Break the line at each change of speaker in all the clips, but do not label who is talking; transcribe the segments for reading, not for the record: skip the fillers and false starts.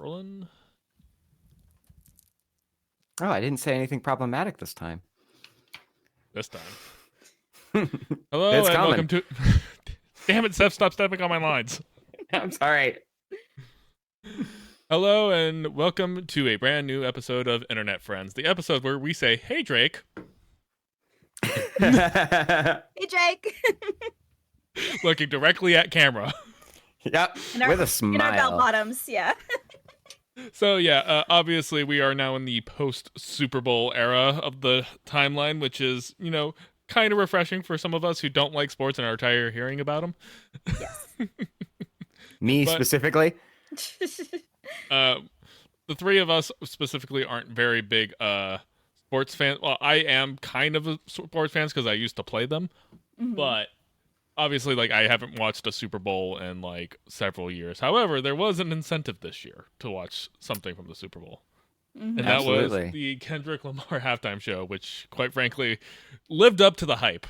rolling.
Oh, I didn't say anything problematic this time.
This time. Hello
It's
and
coming.
welcome to... Damn it, Seth, stop stepping on my lines.
I'm sorry.
Hello and welcome to a brand new episode of Internet Friends, the episode where we say, hey, Drake.
Hey, Jake.
Looking directly at camera.
Yep, with a smile.
In our bell bottoms, yeah.
So yeah, obviously we are now in the post-Super Bowl era of the timeline, which is, you know, kind of refreshing for some of us who don't like sports and are tired of hearing about them.
Yes.
Me
But-
specifically?
The three of us specifically aren't very big sports fans. Well, I am kind of a sports fans because I used to play them, but obviously, like, I haven't watched a Super Bowl in like several years. However, there was an incentive this year to watch something from the Super Bowl. And that
Absolutely.
was the Kendrick Lamar halftime show, which, quite frankly, lived up to the hype.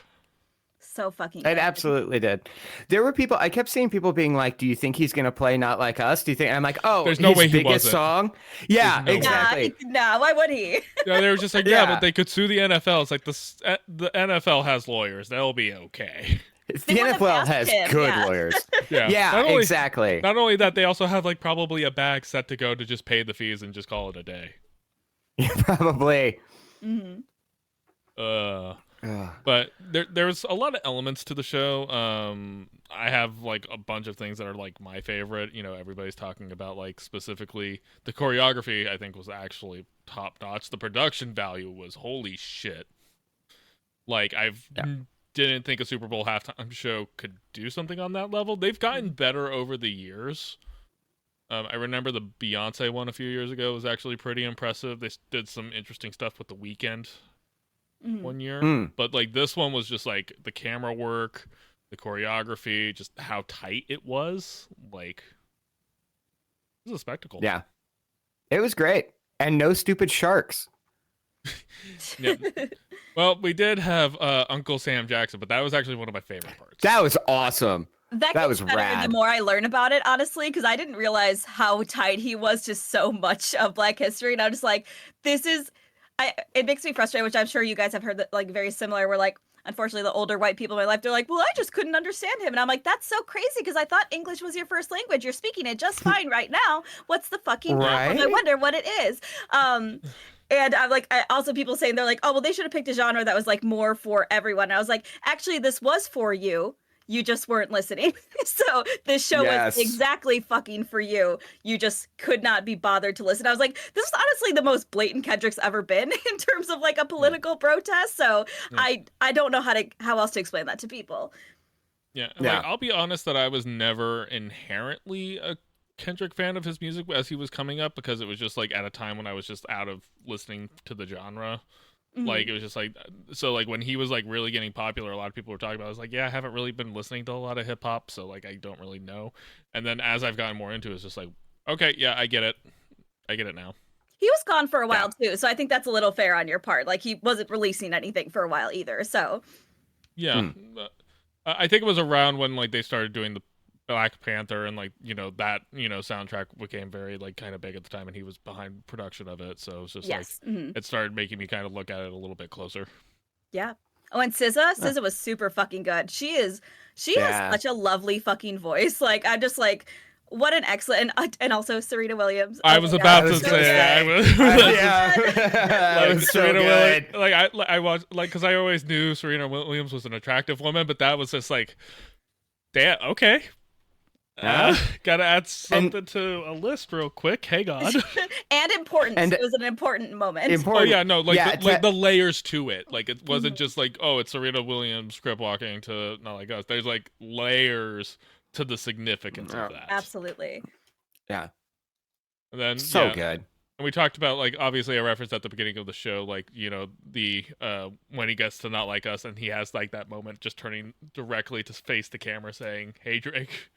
So fucking
It
good.
absolutely did. There were people, I kept seeing people being like, do you think he's going to play Not Like Us? Do you think? And I'm like, oh,
There's no
his
way he
biggest
wasn't.
song? Yeah,
There's no way.
exactly.
No, why would he?
Yeah, they were just like, yeah,
Yeah.
but they could sue the NFL. It's like the NFL has lawyers; they'll be okay.
The
They would've
NFL
asked
has
him,
good
yeah.
lawyers.
Yeah,
Yeah,
Not only-
exactly.
Not only that, they also have like probably a bag set to go to just pay the fees and just call it a day.
Probably.
Mm-hmm.
Ugh.
But there's a lot of elements to the show. I have like a bunch of things that are like my favorite. You know, everybody's talking about like specifically the choreography. I think was actually top notch. The production value was holy shit. Like didn't think a Super Bowl halftime show could do something on that level. They've gotten better over the years. I remember the Beyonce one a few years ago was actually pretty impressive. They did some interesting stuff with The Weeknd one year. But like this one was just like the camera work, the choreography, just how tight it was. Like, it was a spectacle.
Yeah. It was great. And no stupid sharks.
Yeah. Well, we did have Uncle Sam Jackson, but that was actually one of my favorite parts.
That was awesome.
That
That
gets
was
better
rad.
the more I learn about it, honestly, because I didn't realize how tied he was to so much of Black history. And I'm just like, it makes me frustrated, which I'm sure you guys have heard that, like, very similar, where, like, unfortunately, the older white people in my life, they're like, well, I just couldn't understand him. And I'm like, that's so crazy, because I thought English was your first language. You're speaking it just fine right now. What's the fucking problem? I
Right?
wonder what it is. And I'm like, also people saying, they're like, oh, well, they should have picked a genre that was, like, more for everyone. And I was like, actually, this was for you. You just weren't listening. So this show
Yes.
was exactly fucking for you. You just could not be bothered to listen. I was like, this is honestly the most blatant Kendrick's ever been in terms of like a political protest. So
Yeah.
I don't know how else to explain that to people.
Yeah.
Yeah.
Like, I'll be honest that I was never inherently a Kendrick fan of his music as he was coming up, because it was just like at a time when I was just out of listening to the genre. Like, it was just like, so like when he was like really getting popular, a lot of people were talking about it. I was like, yeah, I haven't really been listening to a lot of hip hop, so like I don't really know. And then as I've gotten more into it, it's just like, okay, yeah, I get it now.
He was gone for a while too, so I think that's a little fair on your part. Like, he wasn't releasing anything for a while either. So
Yeah. I think it was around when like they started doing the Black Panther, and like, you know, that, you know, soundtrack became very like kind of big at the time, and he was behind production of it, so it was just
yes.
like it started making me kind of look at it a little bit closer.
Yeah. Oh, and SZA was super fucking good. She has such a lovely fucking voice. Like, I'm just like, what an excellent, and also Serena Williams.
I
Oh
was
my
about
God,
to
so
say
good.
I was
Yeah. That
like
was so
Serena
good.
Williams, like I watched, like, because I always knew Serena Williams was an attractive woman, but that was just like, damn, okay. Gotta add something to a list real quick. Hey God.
And important.
And-
It was an important moment.
Oh yeah, no, like
Yeah,
like the layers to it. Like, it wasn't just like, oh, it's Serena Williams script walking to Not Like Us. There's like layers to the significance of that.
Absolutely.
Yeah.
And then
So
yeah,
good.
and we talked about, like, obviously a reference at the beginning of the show, like, you know, the when he gets to Not Like Us and he has like that moment just turning directly to face the camera saying, "Hey Drake,"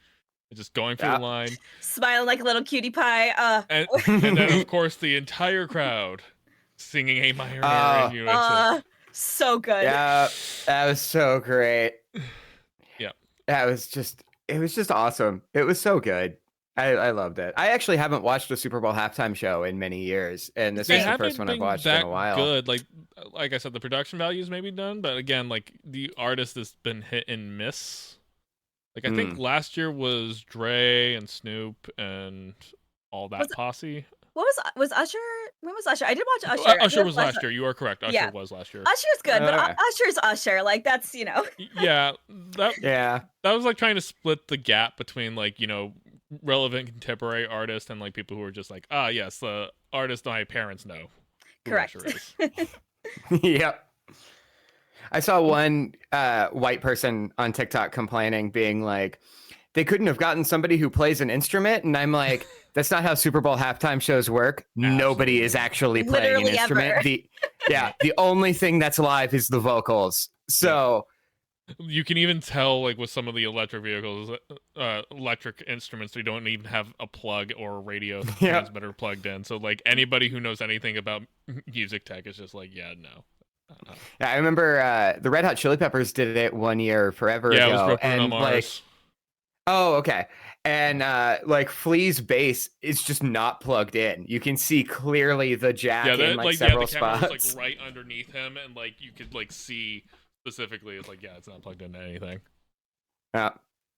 and just going through the line,
Smiling like a little cutie pie.
and then of course the entire crowd singing "A Minor" in unison.
So good.
Yeah, that was so great.
Yeah.
It was just awesome. It was so good. I loved it. I actually haven't watched a Super Bowl halftime show in many years, and this
They
was the
haven't
first one I've
been
watched in
that
a while.
good. Like I said, the production values may be done, but again, like the artist has been hit and miss. Like I think last year was Dre and Snoop and all that posse.
What was Usher? When was Usher? I did watch Usher.
Usher was last year. You are correct. Usher was last year.
Usher's good, but Usher's Usher. Like that's
Yeah,
Yeah.
that was like trying to split the gap between like relevant contemporary artists and like people who are just like, yes, the artist my parents know.
Correct.
Yep. I saw one white person on TikTok complaining, being like, they couldn't have gotten somebody who plays an instrument. And I'm like, that's not how Super Bowl halftime shows work. Absolutely. Nobody is actually playing an instrument. The only thing that's live is the vocals. So
you can even tell, like with some of the electric vehicles, electric instruments, they don't even have a plug or a radio transmitter plugged in. So like anybody who knows anything about music tech is just like, yeah, no.
Yeah, I remember the Red Hot Chili Peppers did it one year forever ago.
Yeah, it was and Mars.
Oh, okay. And like Flea's bass is just not plugged in. You can see clearly the jack in several
the camera
spots.
was, like right underneath him, and like you could like see specifically. It's like it's not plugged into anything.
Yeah.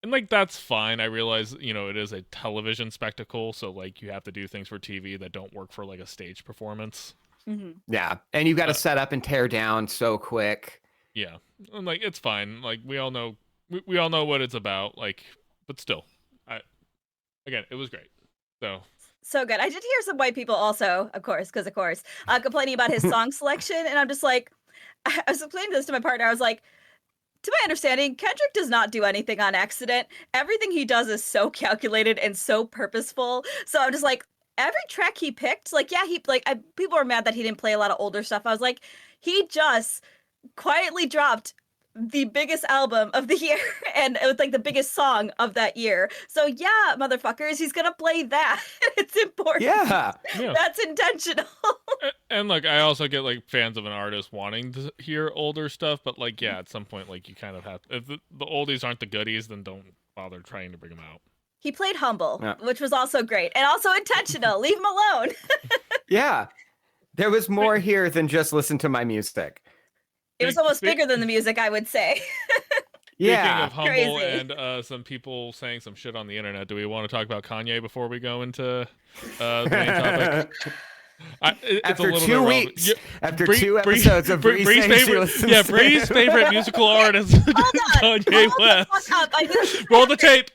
And like that's fine. I realize it is a television spectacle, so like you have to do things for TV that don't work for like a stage performance.
Mm-hmm.
Yeah, and you've got to set up and tear down so quick.
Yeah, and like it's fine. Like we all know what it's about. Like. But still, again, it was great. So
good. I did hear some white people also, of course, complaining about his song selection, and I'm just like, I was explaining this to my partner. I was like, to my understanding, Kendrick does not do anything on accident. Everything he does is so calculated and so purposeful. So I'm just like, every track he picked, people were mad that he didn't play a lot of older stuff. I was like, he just quietly dropped the biggest album of the year and it was like the biggest song of that year. So yeah, motherfuckers, he's gonna play that. It's important.
Yeah.
That's intentional.
And like I also get like fans of an artist wanting to hear older stuff, but like at some point like you kind of have, if the oldies aren't the goodies, then don't bother trying to bring them out.
He played Humble, which was also great and also intentional. Leave him alone.
Yeah. There was more here than just listen to my music.
It was almost bigger than the music, I would say.
Speaking of Humble and some people saying some shit on the internet, do we want to talk about Kanye before we go into the main topic?
After 2 weeks, after 2 episodes of Bree's
favorite musical artist, Kanye West. Roll the tape.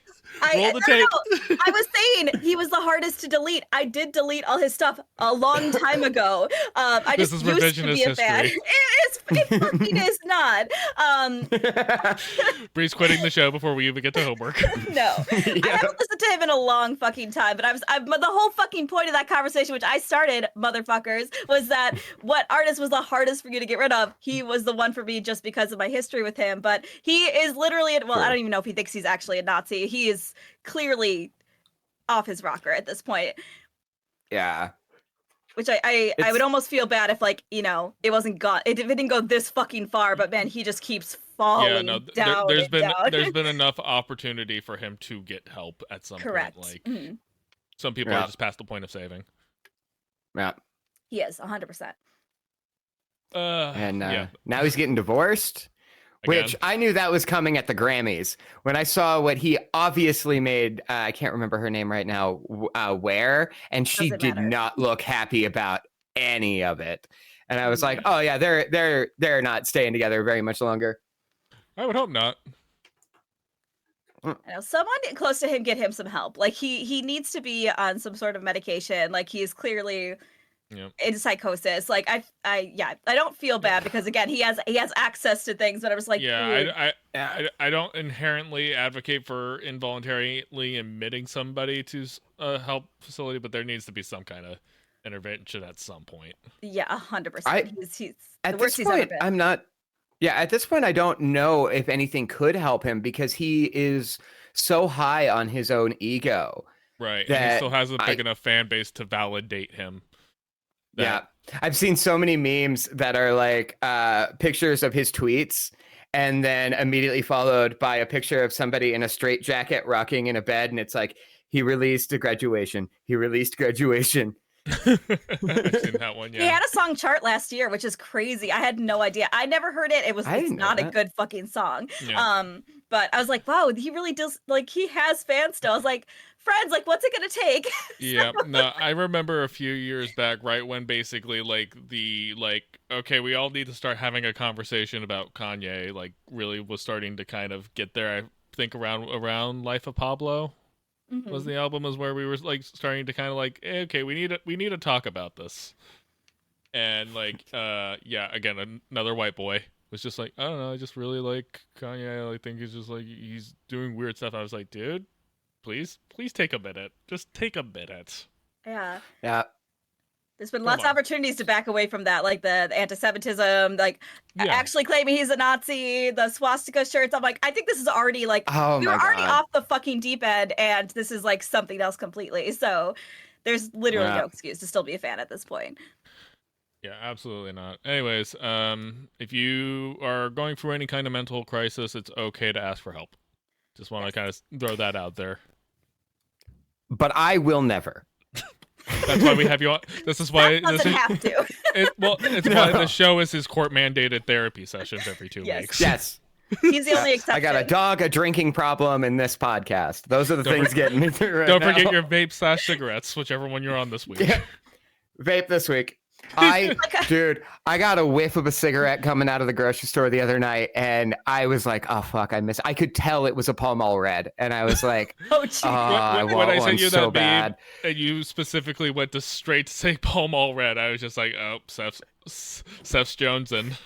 Roll the tape.
No. I was saying he was the hardest to delete. I did delete all his stuff a long time ago. I just used to be a fan. It fucking is not.
Bree's quitting the show before we even get to homework.
No, I haven't listened to him in a long fucking time. But the whole fucking point of that conversation, which I started, motherfuckers, was that what artist was the hardest for you to get rid of? He was the one for me just because of my history with him. But he is literally, well, I don't even know if he thinks he's actually a Nazi. He is clearly off his rocker at this point.
Yeah.
Which I would almost feel bad if it wasn't it didn't go this fucking far, but man, he just keeps falling down.
There's been enough opportunity for him to get help at some point. Like some people are just past the point of saving.
Yeah.
He is 100%.
And now he's getting divorced. Again. Which I knew that was coming at the Grammys when I saw what he obviously made. I can't remember her name right now. Where, and she did not look happy about any of it. And I was like, oh yeah, they're not staying together very much longer.
I would hope not.
I know, someone close to him get him some help. Like he needs to be on some sort of medication. Like he is clearly. In psychosis. Like I don't feel bad because again he has access to things, but I was like,
I don't inherently advocate for involuntarily admitting somebody to a help facility, but there needs to be some kind of intervention at some point.
Yeah, 100%. He's
at this point I'm not. Yeah, at this point I don't know if anything could help him because he is so high on his own ego.
Right, and he still has a big enough fan base to validate him.
Yeah, I've seen so many memes that are like pictures of his tweets and then immediately followed by a picture of somebody in a straitjacket rocking in a bed. And it's like, He released a Graduation. He released Graduation.
I've seen that one.
He
Yeah.
had a song chart last year, which is crazy. I had no idea. I never heard it. It's not a good fucking song.
Yeah.
But I was like, wow, he really does, like, he has fans still. I was like, friends, like, what's it gonna take?
Yeah, no, I remember a few years back, right when basically okay, we all need to start having a conversation about Kanye, like really was starting to kind of get there. I think around Life of Pablo was the album, is where we were like starting to kind of like, okay, we need to talk about this. And like yeah, again, another white boy was just like, I don't know, I just really like Kanye. I think he's just like, he's doing weird stuff. I was like, dude, please take a minute. Just take a minute.
Yeah. There's been lots of opportunities to back away from that, like the anti-Semitism, like actually claiming he's a Nazi, the swastika shirts. I'm like, I think this is already like, we were already off the fucking deep end, and this is like something else completely. So there's literally no excuse to still be a fan at this point.
Yeah, absolutely not. Anyways, if you are going through any kind of mental crisis, it's okay to ask for help. Just want to kind of throw that out there.
But I will never.
That's why we have you on. This is why
doesn't have to.
It's why the show is his court-mandated therapy sessions every 2 weeks.
Yes.
He's the only exception.
I got a dog, a drinking problem, and this podcast. Those are the things getting me through right now.
Don't forget your vape/cigarettes, whichever one you're on this week.
Yeah. Vape this week. Dude, I got a whiff of a cigarette coming out of the grocery store the other night, and I was like, oh, fuck, I could tell it was a Pall Mall Red, and I was like,
oh, geez.
I want
when I
one
sent you
so
that
bad.
meme, and you specifically went to straight to say Pall Mall Red, I was just like, oh, Seth's Jonesing.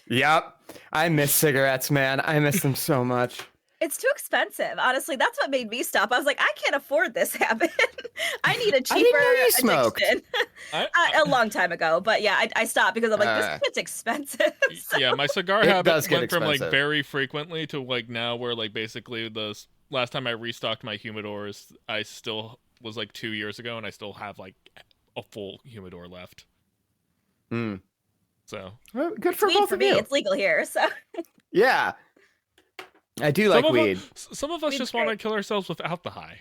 Yep. I miss cigarettes, man. I miss them so much.
It's too expensive. Honestly, that's what made me stop. I was like, I can't afford this habit. I need a cheaper addiction. A long time ago, but yeah, I stopped because I'm like, this shit's expensive. So.
Yeah, my cigar habit went from like
expensive.
very frequently to like now, where like basically the last time I restocked my humidors, I still was like 2 years ago, and I still have like a full humidor left. So
well, good for
weed
both
for
of
me.
you.
It's legal here, so
yeah. I do like weed.
Some of us
Weed's
just want to kill ourselves without the high.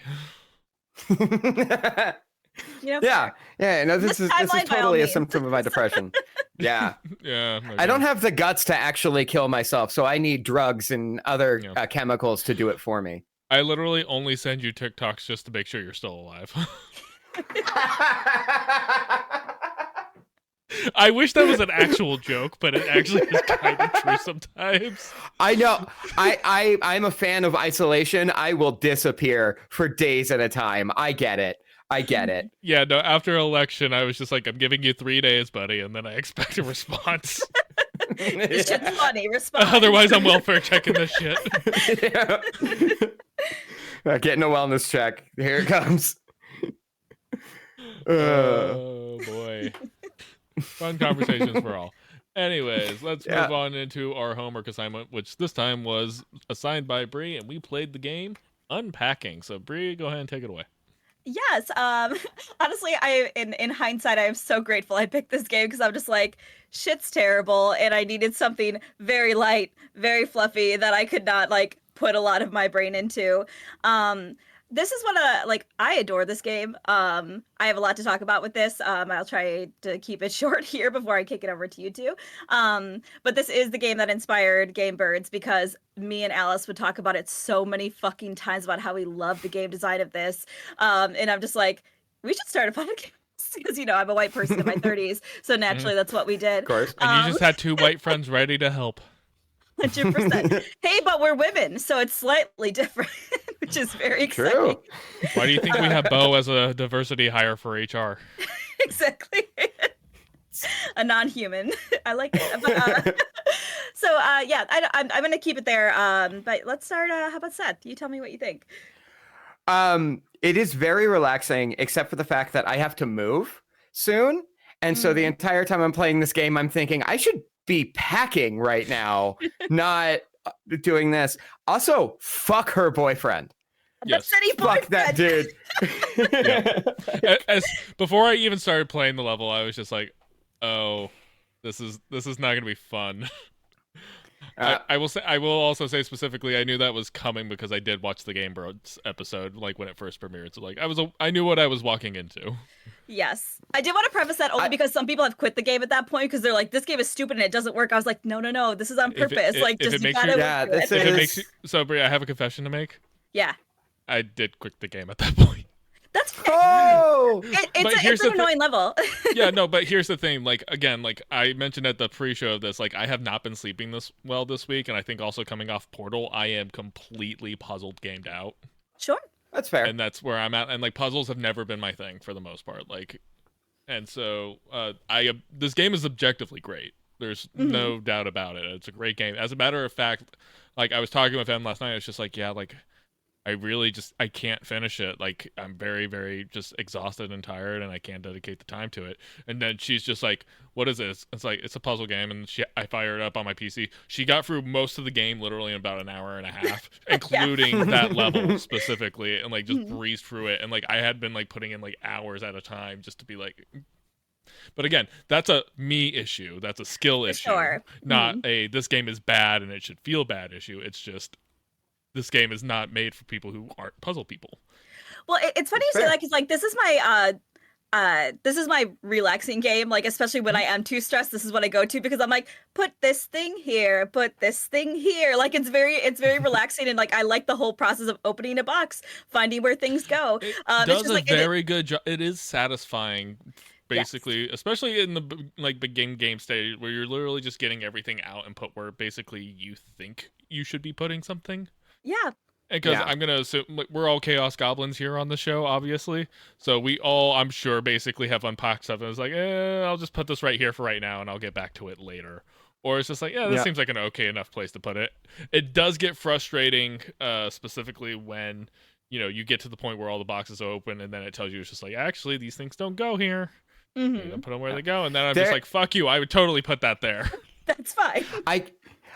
Yeah. No, this is totally a symptom of my depression. Yeah.
Yeah.
I don't have the guts to actually kill myself, so I need drugs and other chemicals to do it for me.
I literally only send you TikToks just to make sure you're still alive. I wish that was an actual joke, but it actually is kind of true sometimes.
I know. I'm a fan of isolation. I will disappear for days at a time. I get it.
Yeah, no, after election, I was just like, I'm giving you 3 days, buddy, and then I expect a response.
This shit's funny. Respond.
Otherwise, I'm welfare checking this shit.
Getting a wellness check. Here it comes.
Oh, boy. Fun conversations for all. Anyways, let's move on into our homework assignment, which this time was assigned by Brie, and we played the game Unpacking. So, Brie, go ahead and take it away.
Yes. Honestly, in hindsight, I am so grateful I picked this game because I'm just like, shit's terrible, and I needed something very light, very fluffy that I could not like put a lot of my brain into. This is what I adore this game. I have a lot to talk about with this. I'll try to keep it short here before I kick it over to you two. But this is the game that inspired Game Birds because me and Alice would talk about it so many fucking times about how we love the game design of this. And I'm just like, we should start a podcast because, I'm a white person in my 30s. So naturally, that's what we did.
Of course.
And you just had 2 white friends ready to help.
100%. Hey, but we're women, so it's slightly different, which is very exciting.
True.
Why do you think we have Bo as a diversity hire for HR?
Exactly. A non-human. I like it. But, I'm going to keep it there. But let's start. How about Seth? You tell me what you think.
It is very relaxing, except for the fact that I have to move soon. And so the entire time I'm playing this game, I'm thinking I should be packing right now, not doing this. Also, fuck her boyfriend.
Yes.
Fuck that dude.
Before I even started playing the level, I was just like, oh, this is not gonna be fun. I will also say specifically, I knew that was coming because I did watch the Game Bros episode like when it first premiered. So like I knew what I was walking into.
Yes. I did want to preface that only because some people have quit the game at that point because they're like, this game is stupid and it doesn't work. I was like, no, this is on purpose. Like,
if
just
it
you
makes
gotta
you,
Yeah,
work through
this
it.
if it
is-
makes you, so Brie, I have a confession to make.
Yeah.
I did quit the game at that point.
That's fair.
Oh,
Here's
It's an
the
annoying level.
Yeah, no, but here's the thing. Like again, like I mentioned at the pre-show of this, like I have not been sleeping this well this week, and I think also coming off Portal, I am completely puzzled, gamed out,
Sure.
that's fair.
and that's where I'm at. And like puzzles have never been my thing for the most part. Like, and so this game is objectively great. There's no doubt about it. It's a great game. As a matter of fact, like I was talking with Em last night, it's just like, yeah, like I can't finish it. Like I'm very, very just exhausted and tired, and I can't dedicate the time to it. And then she's just like, "What is this?" It's like it's a puzzle game, and I fire it up on my PC. She got through most of the game literally in about an hour and a half, including that level specifically, and like just breezed through it. And like I had been like putting in like hours at a time just to be like. But again, that's a me issue. That's a skill issue,
sure.
not a this game is bad and it should feel bad issue. It's just. This game is not made for people who aren't puzzle people.
Well, it's funny you say
Fair.
that because like this is my relaxing game. Like especially when I am too stressed, this is what I go to because I'm like, put this thing here, put this thing here. Like it's very relaxing and like I like the whole process of opening a box, finding where things go.
It
It's
does
just
a
like
very good job. It is satisfying, basically, especially in the like begin game stage where you're literally just getting everything out and put where basically you think you should be putting something.
Yeah.
Because I'm gonna assume like, we're all Chaos Goblins here on the show, obviously. So we all, I'm sure, basically have unpacked stuff and it's like, I'll just put this right here for right now, and I'll get back to it later. Or it's just like, this seems like an okay enough place to put it. It does get frustrating, specifically when you get to the point where all the boxes are open, and then it tells you it's just like, actually, these things don't go here. You don't put them where they go, and then I'm just like, fuck you, I would totally put that there.
That's fine.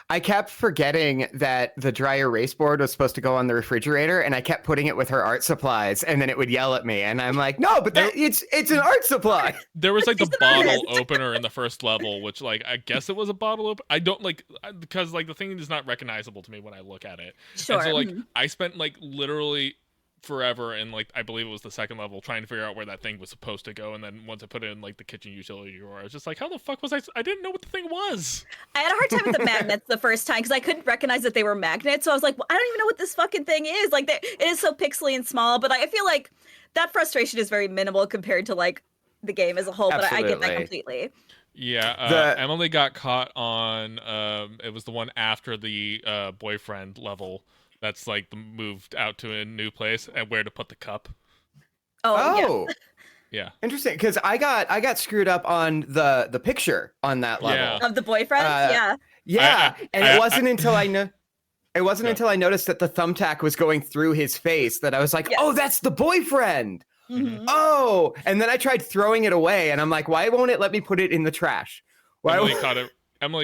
I kept forgetting that the dry erase board was supposed to go on the refrigerator, and I kept putting it with her art supplies, and then it would yell at me, and I'm like, no, but it's an art supply.
There was like the bottle opener in the first level, which like I guess it was a bottle opener. I don't like because like the thing is not recognizable to me when I look at it.
Sure.
And so like I spent like literally forever and like I believe it was the second level trying to figure out where that thing was supposed to go, and then once I put it in like the kitchen utility drawer, I was just like, how the fuck was I didn't know what the thing was.
I had a hard time with the magnets the first time because I couldn't recognize that they were magnets. So I was like, well, I don't even know what this fucking thing is. Like, it is so pixely and small, but I feel like that frustration is very minimal compared to like the game as a whole. But I get that completely.
Yeah, Emily got caught on. It was the one after the boyfriend level. That's like moved out to a new place and where to put the cup.
Oh.
Yeah.
Interesting, because I got screwed up on the picture on that level
of the boyfriend.
And it wasn't until I noticed that the thumbtack was going through his face that I was like, oh, that's the boyfriend. Oh, and then I tried throwing it away, and I'm like, why won't it let me put it in the trash?
Emily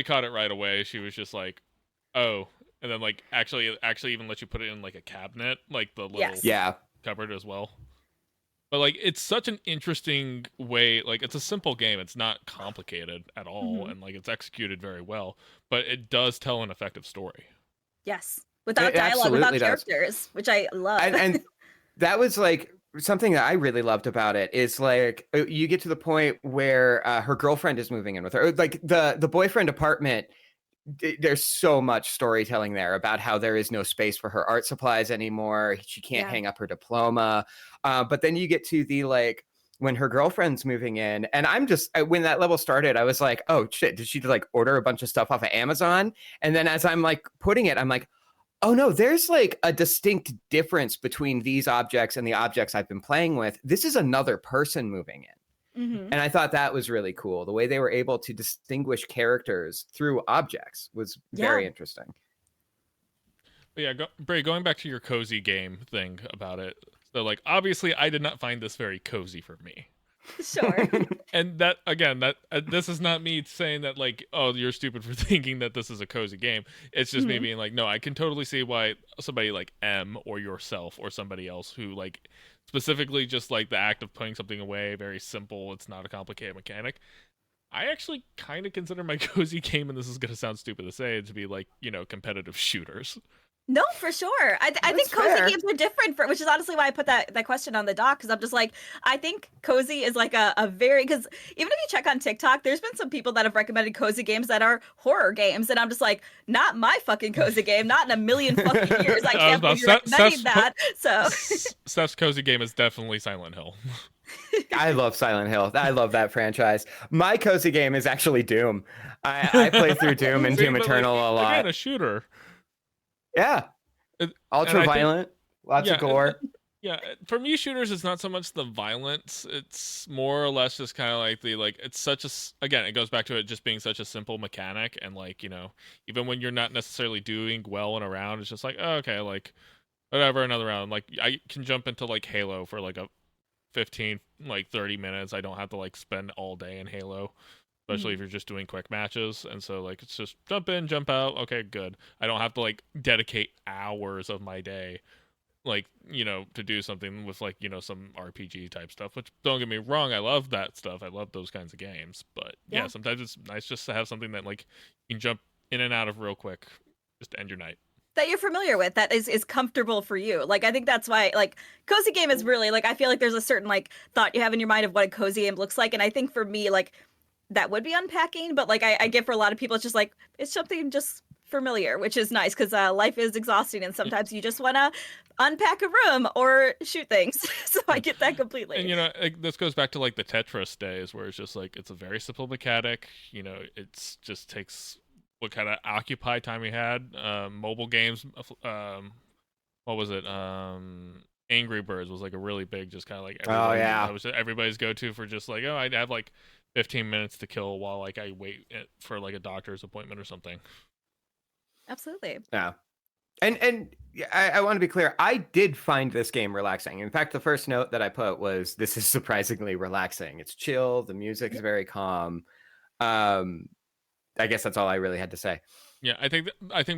caught it right away. She was just like, oh. And then, like, actually even let you put it in, like, a cabinet, like, the little cupboard as well. But, like, it's such an interesting way. Like, it's a simple game. It's not complicated at all. And, like, it's executed very well. But it does tell an effective story.
Yes. Without dialogue, without characters, which I love.
And that was, like, something that I really loved about it is, like, you get to the point where her girlfriend is moving in with her. Like, the boyfriend apartment... There's so much storytelling there about how there is no space for her art supplies anymore. She can't hang up her diploma. But then you get to the, like, when her girlfriend's moving in, and when that level started, I was like, oh shit, did she like order a bunch of stuff off of Amazon? And then as I'm like putting it, I'm like, oh no, there's like a distinct difference between these objects and the objects I've been playing with. This is another person moving in. And I thought that was really cool. The way they were able to distinguish characters through objects was very interesting.
But yeah, Bray, going back to your cozy game thing about it. So, like, obviously, I did not find this very cozy for me.
Sure.
And that, again, this is not me saying that, like, oh, you're stupid for thinking that this is a cozy game. It's just me being like, no, I can totally see why somebody like M or yourself or somebody else who, like, specifically just like the act of putting something away, very simple, it's not a complicated mechanic. I actually kind of consider my cozy game, and this is gonna sound stupid to say, to be like, competitive shooters.
No, for sure. I think
That's
cozy
fair.
games are different, which is honestly why I put that question on the doc, because I'm just like, I think cozy is like a very, because even if you check on TikTok, there's been some people that have recommended cozy games that are horror games, and I'm just like, not my fucking cozy game, not in a million fucking years. I can't believe you're recommending that. So
Steph's cozy game is definitely Silent Hill.
I love Silent Hill. I love that franchise. My cozy game is actually Doom. I play through Doom and Doom Eternal a lot.
Again, a shooter.
Yeah. Ultra violent, lots of gore.
Yeah, for me, shooters is not so much the violence. It's more or less just kind of like it's such again, it goes back to it just being such a simple mechanic. And even when you're not necessarily doing well in a round, it's just like, oh, okay, like whatever, another round. Like I can jump into like Halo for like a 15, 30 minutes. I don't have to like spend all day in Halo. Especially if you're just doing quick matches. And so it's just jump in, jump out. Okay, good. I don't have to dedicate hours of my day to do something with some RPG type stuff, which don't get me wrong, I love that stuff. I love those kinds of games. But yeah, sometimes it's nice just to have something that you can jump in and out of real quick, just to end your night.
That you're familiar with, that is comfortable for you. I think that's why cozy game is really I feel like there's a certain thought you have in your mind of what a cozy game looks like. And I think for me, that would be unpacking, but I get for a lot of people, it's just it's something just familiar, which is nice because life is exhausting and sometimes you just want to unpack a room or shoot things. So I get that completely.
And this goes back to the Tetris days where it's just it's a very simple mechanic. It's just takes what kind of occupy time we had. Mobile games, what was it? Angry Birds was a really big, just kind of that was everybody's go-to for just I'd have 15 minutes to kill while I wait for a doctor's appointment or something.
Absolutely.
Yeah. And I want to be clear. I did find this game relaxing. In fact, the first note that I put was, this is surprisingly relaxing. It's chill. The music is very calm. I guess that's all I really had to say.
Yeah, I think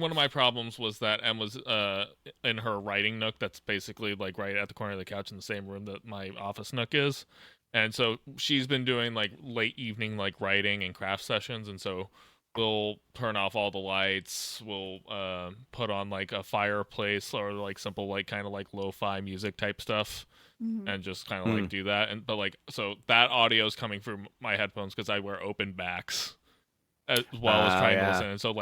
one of my problems was that Em was in her writing nook that's basically right at the corner of the couch in the same room that my office nook is. And so she's been doing late evening writing and craft sessions, and so we'll turn off all the lights, we'll put on a fireplace or simple kind of lo-fi music type stuff, and just kind of do that. And but so that audio is coming through my headphones because I wear open backs as well as trying to listen. And so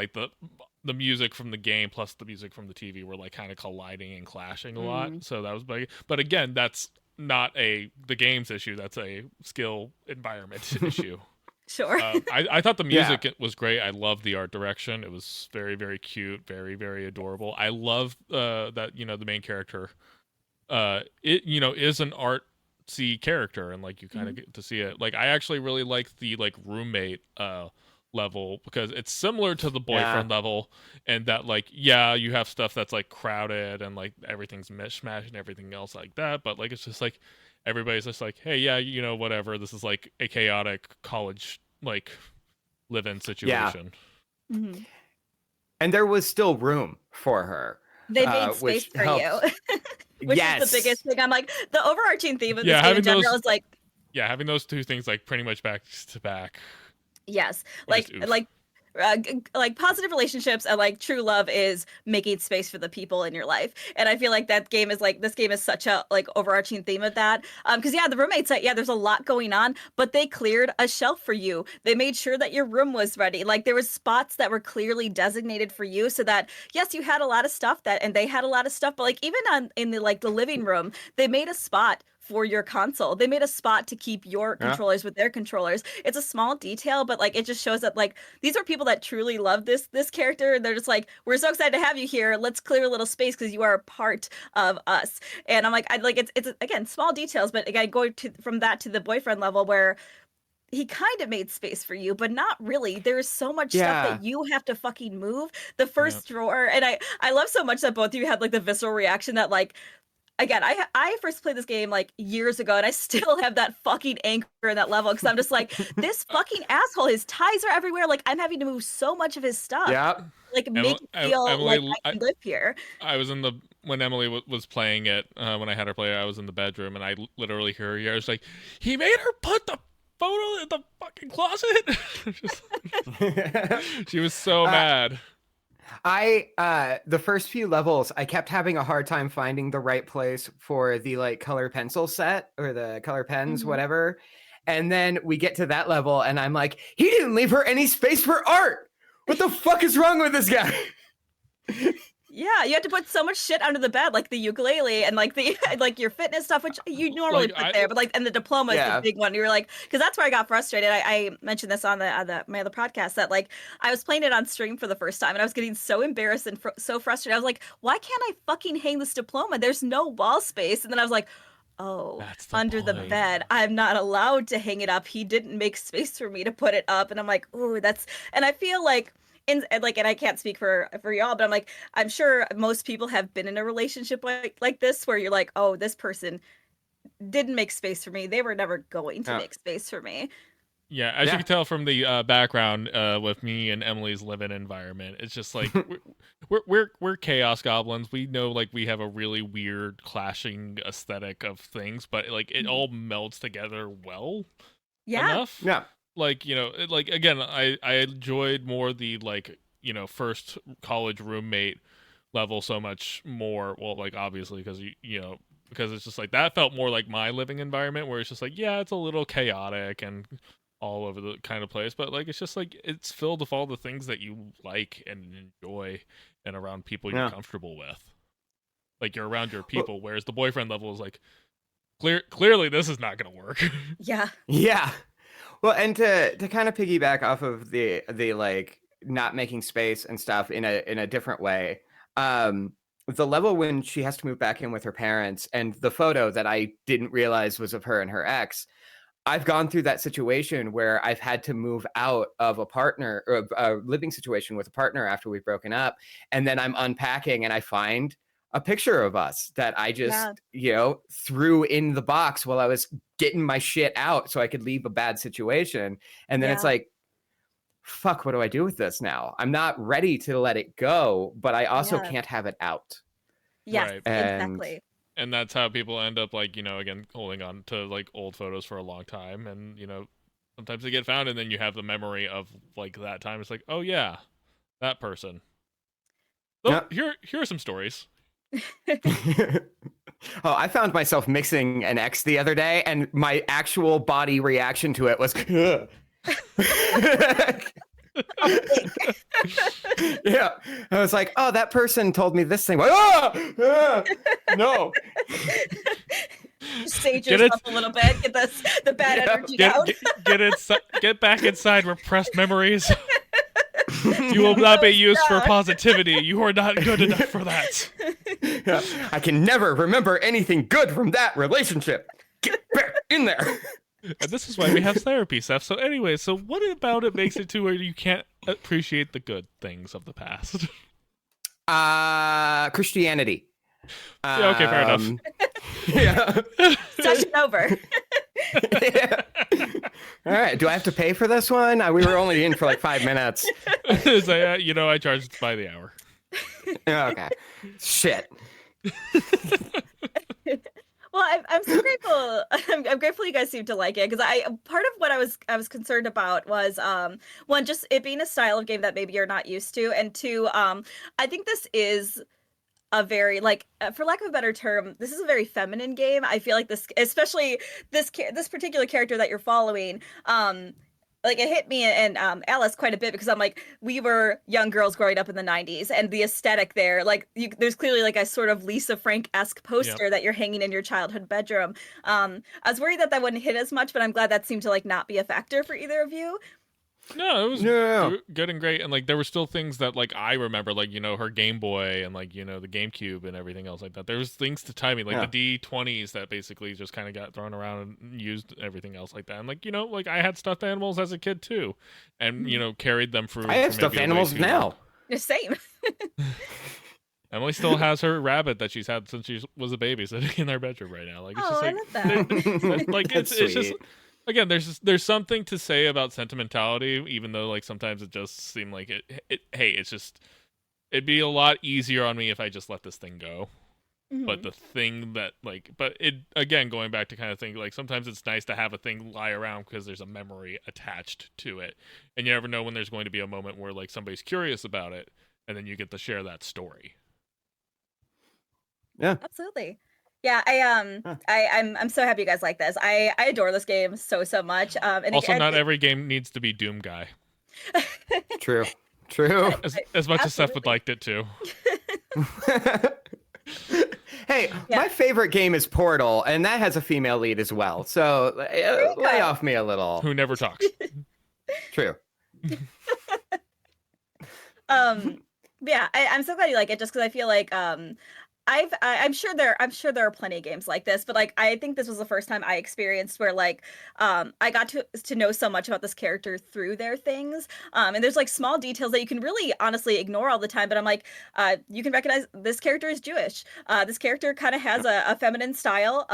the music from the game plus the music from the TV were kind of colliding and clashing a lot. So that was big. But again, that's not the game's issue. That's a skill environment issue.
Sure.
I thought the music was great. I loved the art direction. It was very, very cute, very, very adorable. I love that the main character is an artsy character, and you kind of get to see it. I actually really like the roommate level because it's similar to the boyfriend level, and that you have stuff that's crowded and everything's mishmash and everything else like that, but it's just everybody's just hey, whatever, this is a chaotic college live-in situation.
And there was still room for her.
They made space for you. Which is the biggest thing. I'm the overarching theme of this game in general is
having those two things pretty much back to back.
Yes, positive relationships and true love is making space for the people in your life. And I feel that game is this game is such a overarching theme of that. Because the roommates, there's a lot going on, but they cleared a shelf for you. They made sure that your room was ready. There was spots that were clearly designated for you, so that yes, you had a lot of stuff and they had a lot of stuff, but even in the the living room, they made a spot for your console. They made a spot to keep your controllers with their controllers. It's a small detail, but it just shows that these are people that truly love this character. They're just we're so excited to have you here. Let's clear a little space because you are a part of us. And I'm it's again small details, but again going from that to the boyfriend level where he kind of made space for you, but not really. There's so much stuff that you have to fucking move. The first drawer, and I love so much that both of you had the visceral reaction that again, I first played this game years ago, and I still have that fucking anger in that level because I'm just this fucking asshole. His ties are everywhere. I'm having to move so much of his stuff.
Yeah.
Make it feel
Emily,
I can live here.
I was when Emily was playing it, when I had her play, I was in the bedroom, and I literally hear her. I was he made her put the photo in the fucking closet. She was so mad.
The first few levels, I kept having a hard time finding the right place for the like color pencil set or the color pens, whatever. And then we get to that level and I'm like, he didn't leave her any space for art. What the fuck is wrong with this guy?
Yeah, you had to put so much shit under the bed, like the ukulele and like the like your fitness stuff, which you normally put there, but like and the diploma is the big one. You were like, because that's where I got frustrated. I mentioned this on my other podcast that like I was playing it on stream for the first time and I was getting so embarrassed and so frustrated. I was like, why can't I fucking hang this diploma? There's no wall space. And then I was like, oh, under the bed. I'm not allowed to hang it up. He didn't make space for me to put it up. And I'm like, oh, and I feel like. And I can't speak for y'all, but I'm sure most people have been in a relationship like this where you're like, oh, this person didn't make space for me. They were never going to make space for me.
Yeah, as you can tell from the background with me and Emily's living environment, it's just like we're chaos goblins. We know like we have a really weird clashing aesthetic of things, but like it all melds together well enough.
Yeah.
Like, like again, I enjoyed more the like, first college roommate level so much more. Well, like obviously because because it's just like that felt more like my living environment where it's just like, yeah, it's a little chaotic and all over the kind of place, but like it's just like it's filled with all the things that you like and enjoy and around people you're comfortable with. Like you're around your people, whereas the boyfriend level is like clearly this is not gonna work.
Yeah.
Yeah. Well, and to kind of piggyback off of the like not making space and stuff in a different way, the level when she has to move back in with her parents and the photo that I didn't realize was of her and her ex, I've gone through that situation where I've had to move out of a partner or a living situation with a partner after we've broken up, and then I'm unpacking and I find a picture of us that I just, threw in the box while I was getting my shit out so I could leave a bad situation. And then it's like, fuck, what do I do with this now? I'm not ready to let it go, but I also can't have it out.
Yes, right. Exactly.
And that's how people end up like, again, holding on to like old photos for a long time. And, sometimes they get found and then you have the memory of like that time. It's like, oh yeah, that person. So here are some stories.
Oh, I found myself mixing an X the other day, and my actual body reaction to it was, yeah. I was like, oh, that person told me this thing. Like, no.
Stage yourself a little bit. Get the bad energy out.
Get back inside repressed memories. You will not be used for positivity. You are not good enough for that.
Yeah, I can never remember anything good from that relationship. Get back in there.
And this is why we have therapy, Seth. So anyway, so what about it makes it to where you can't appreciate the good things of the past?
Christianity.
Yeah, okay, fair enough.
Yeah.
Session over.
Yeah. All right. Do I have to pay for this one? We were only in for like 5 minutes.
So, I charged by the hour.
Okay. Shit.
Well, I'm so grateful. I'm grateful you guys seem to like it because part of what I was concerned about was one, just it being a style of game that maybe you're not used to, and two, I think this is a very for lack of a better term, this is a very feminine game. I feel like this, especially this particular character that you're following, it hit me and Alice quite a bit because I'm like, we were young girls growing up in the 90s, and the aesthetic there, there's clearly like a sort of Lisa Frank-esque poster that you're hanging in your childhood bedroom. I was worried that wouldn't hit as much, but I'm glad that seemed to not be a factor for either of you.
No, it was good and great, and there were still things that I remember, her Game Boy and the GameCube and everything else like that. There was things to tie me, the D20s that basically just kind of got thrown around and used everything else like that. And I had stuffed animals as a kid too, and carried them through.
I have stuffed animals now.
The same.
Emily still has her rabbit that she's had since she was a baby sitting in our bedroom right now. It's
I love that.
It's just. Again, there's something to say about sentimentality, even though sometimes it just seemed like it'd be a lot easier on me if I just let this thing go. But the thing that but it again going back to kind of think like sometimes it's nice to have a thing lie around because there's a memory attached to it, and you never know when there's going to be a moment where like somebody's curious about it, and then you get to share that story.
Yeah,
absolutely. Yeah, I'm so happy you guys like this. I adore this game so much. And
also, not every game needs to be Doom Guy.
true.
As much as Seth would liked it too.
Hey, my favorite game is Portal, and that has a female lead as well. So lay off me a little.
Who never talks.
True.
Yeah, I'm so glad you like it, just because I feel like I'm sure there are plenty of games like this, but like I think this was the first time I experienced where like I got to know so much about this character through their things. And there's like small details that you can really honestly ignore all the time, but I'm like you can recognize this character is Jewish. This character kind of has a feminine style.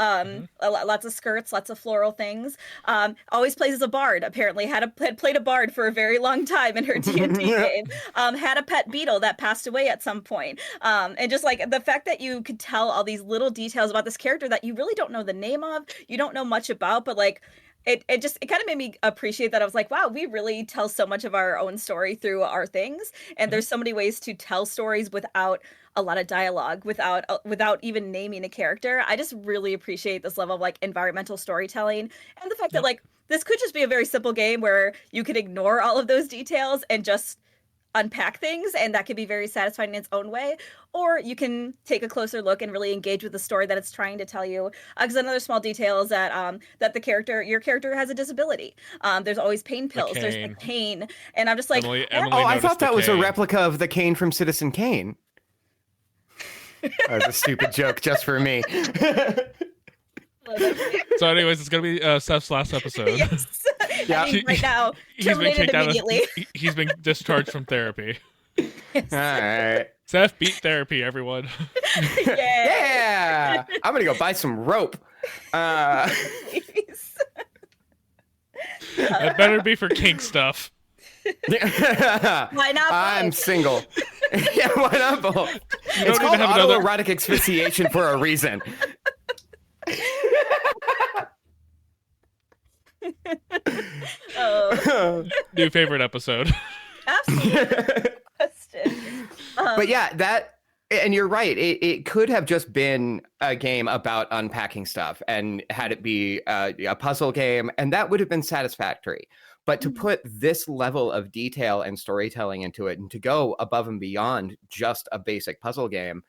Lots of skirts, lots of floral things. Always plays as a bard. Apparently had played a bard for a very long time in her D&D game. Had a pet beetle that passed away at some point. And just like the fact that you could tell all these little details about this character that you really don't know the name of, you don't know much about, but like it kind of made me appreciate that. I was like, wow, we really tell so much of our own story through our things, and there's so many ways to tell stories without a lot of dialogue, without even naming a character. I just really appreciate this level of like environmental storytelling, and the fact that like this could just be a very simple game where you could ignore all of those details and just unpack things, and that can be very satisfying in its own way, or you can take a closer look and really engage with the story that it's trying to tell you, because another small detail is that your character has a disability. There's always pain pills, there's the cane, and I'm just like,
Emily
I thought that was a
cane.
replica of the cane from Citizen Kane. That was a stupid joke just for me.
So anyways, it's gonna be Seth's last episode.
Yes.
Yeah.
I mean, right now,
He's been
terminated
kicked out
immediately.
he's been discharged from therapy.
All right.
Seth beat therapy, everyone.
Yeah. I'm gonna go buy some rope.
Please.
That better be for kink stuff.
Why not?
I'm single. Yeah, why not both? It's
don't
called
even have another-
autoerotic asphyxiation for a reason.
Oh,
New favorite episode.
absolutely. Question.
But yeah, and you're right. It could have just been a game about unpacking stuff and had it be a puzzle game, and that would have been satisfactory. But to put this level of detail and storytelling into it and to go above and beyond just a basic puzzle game,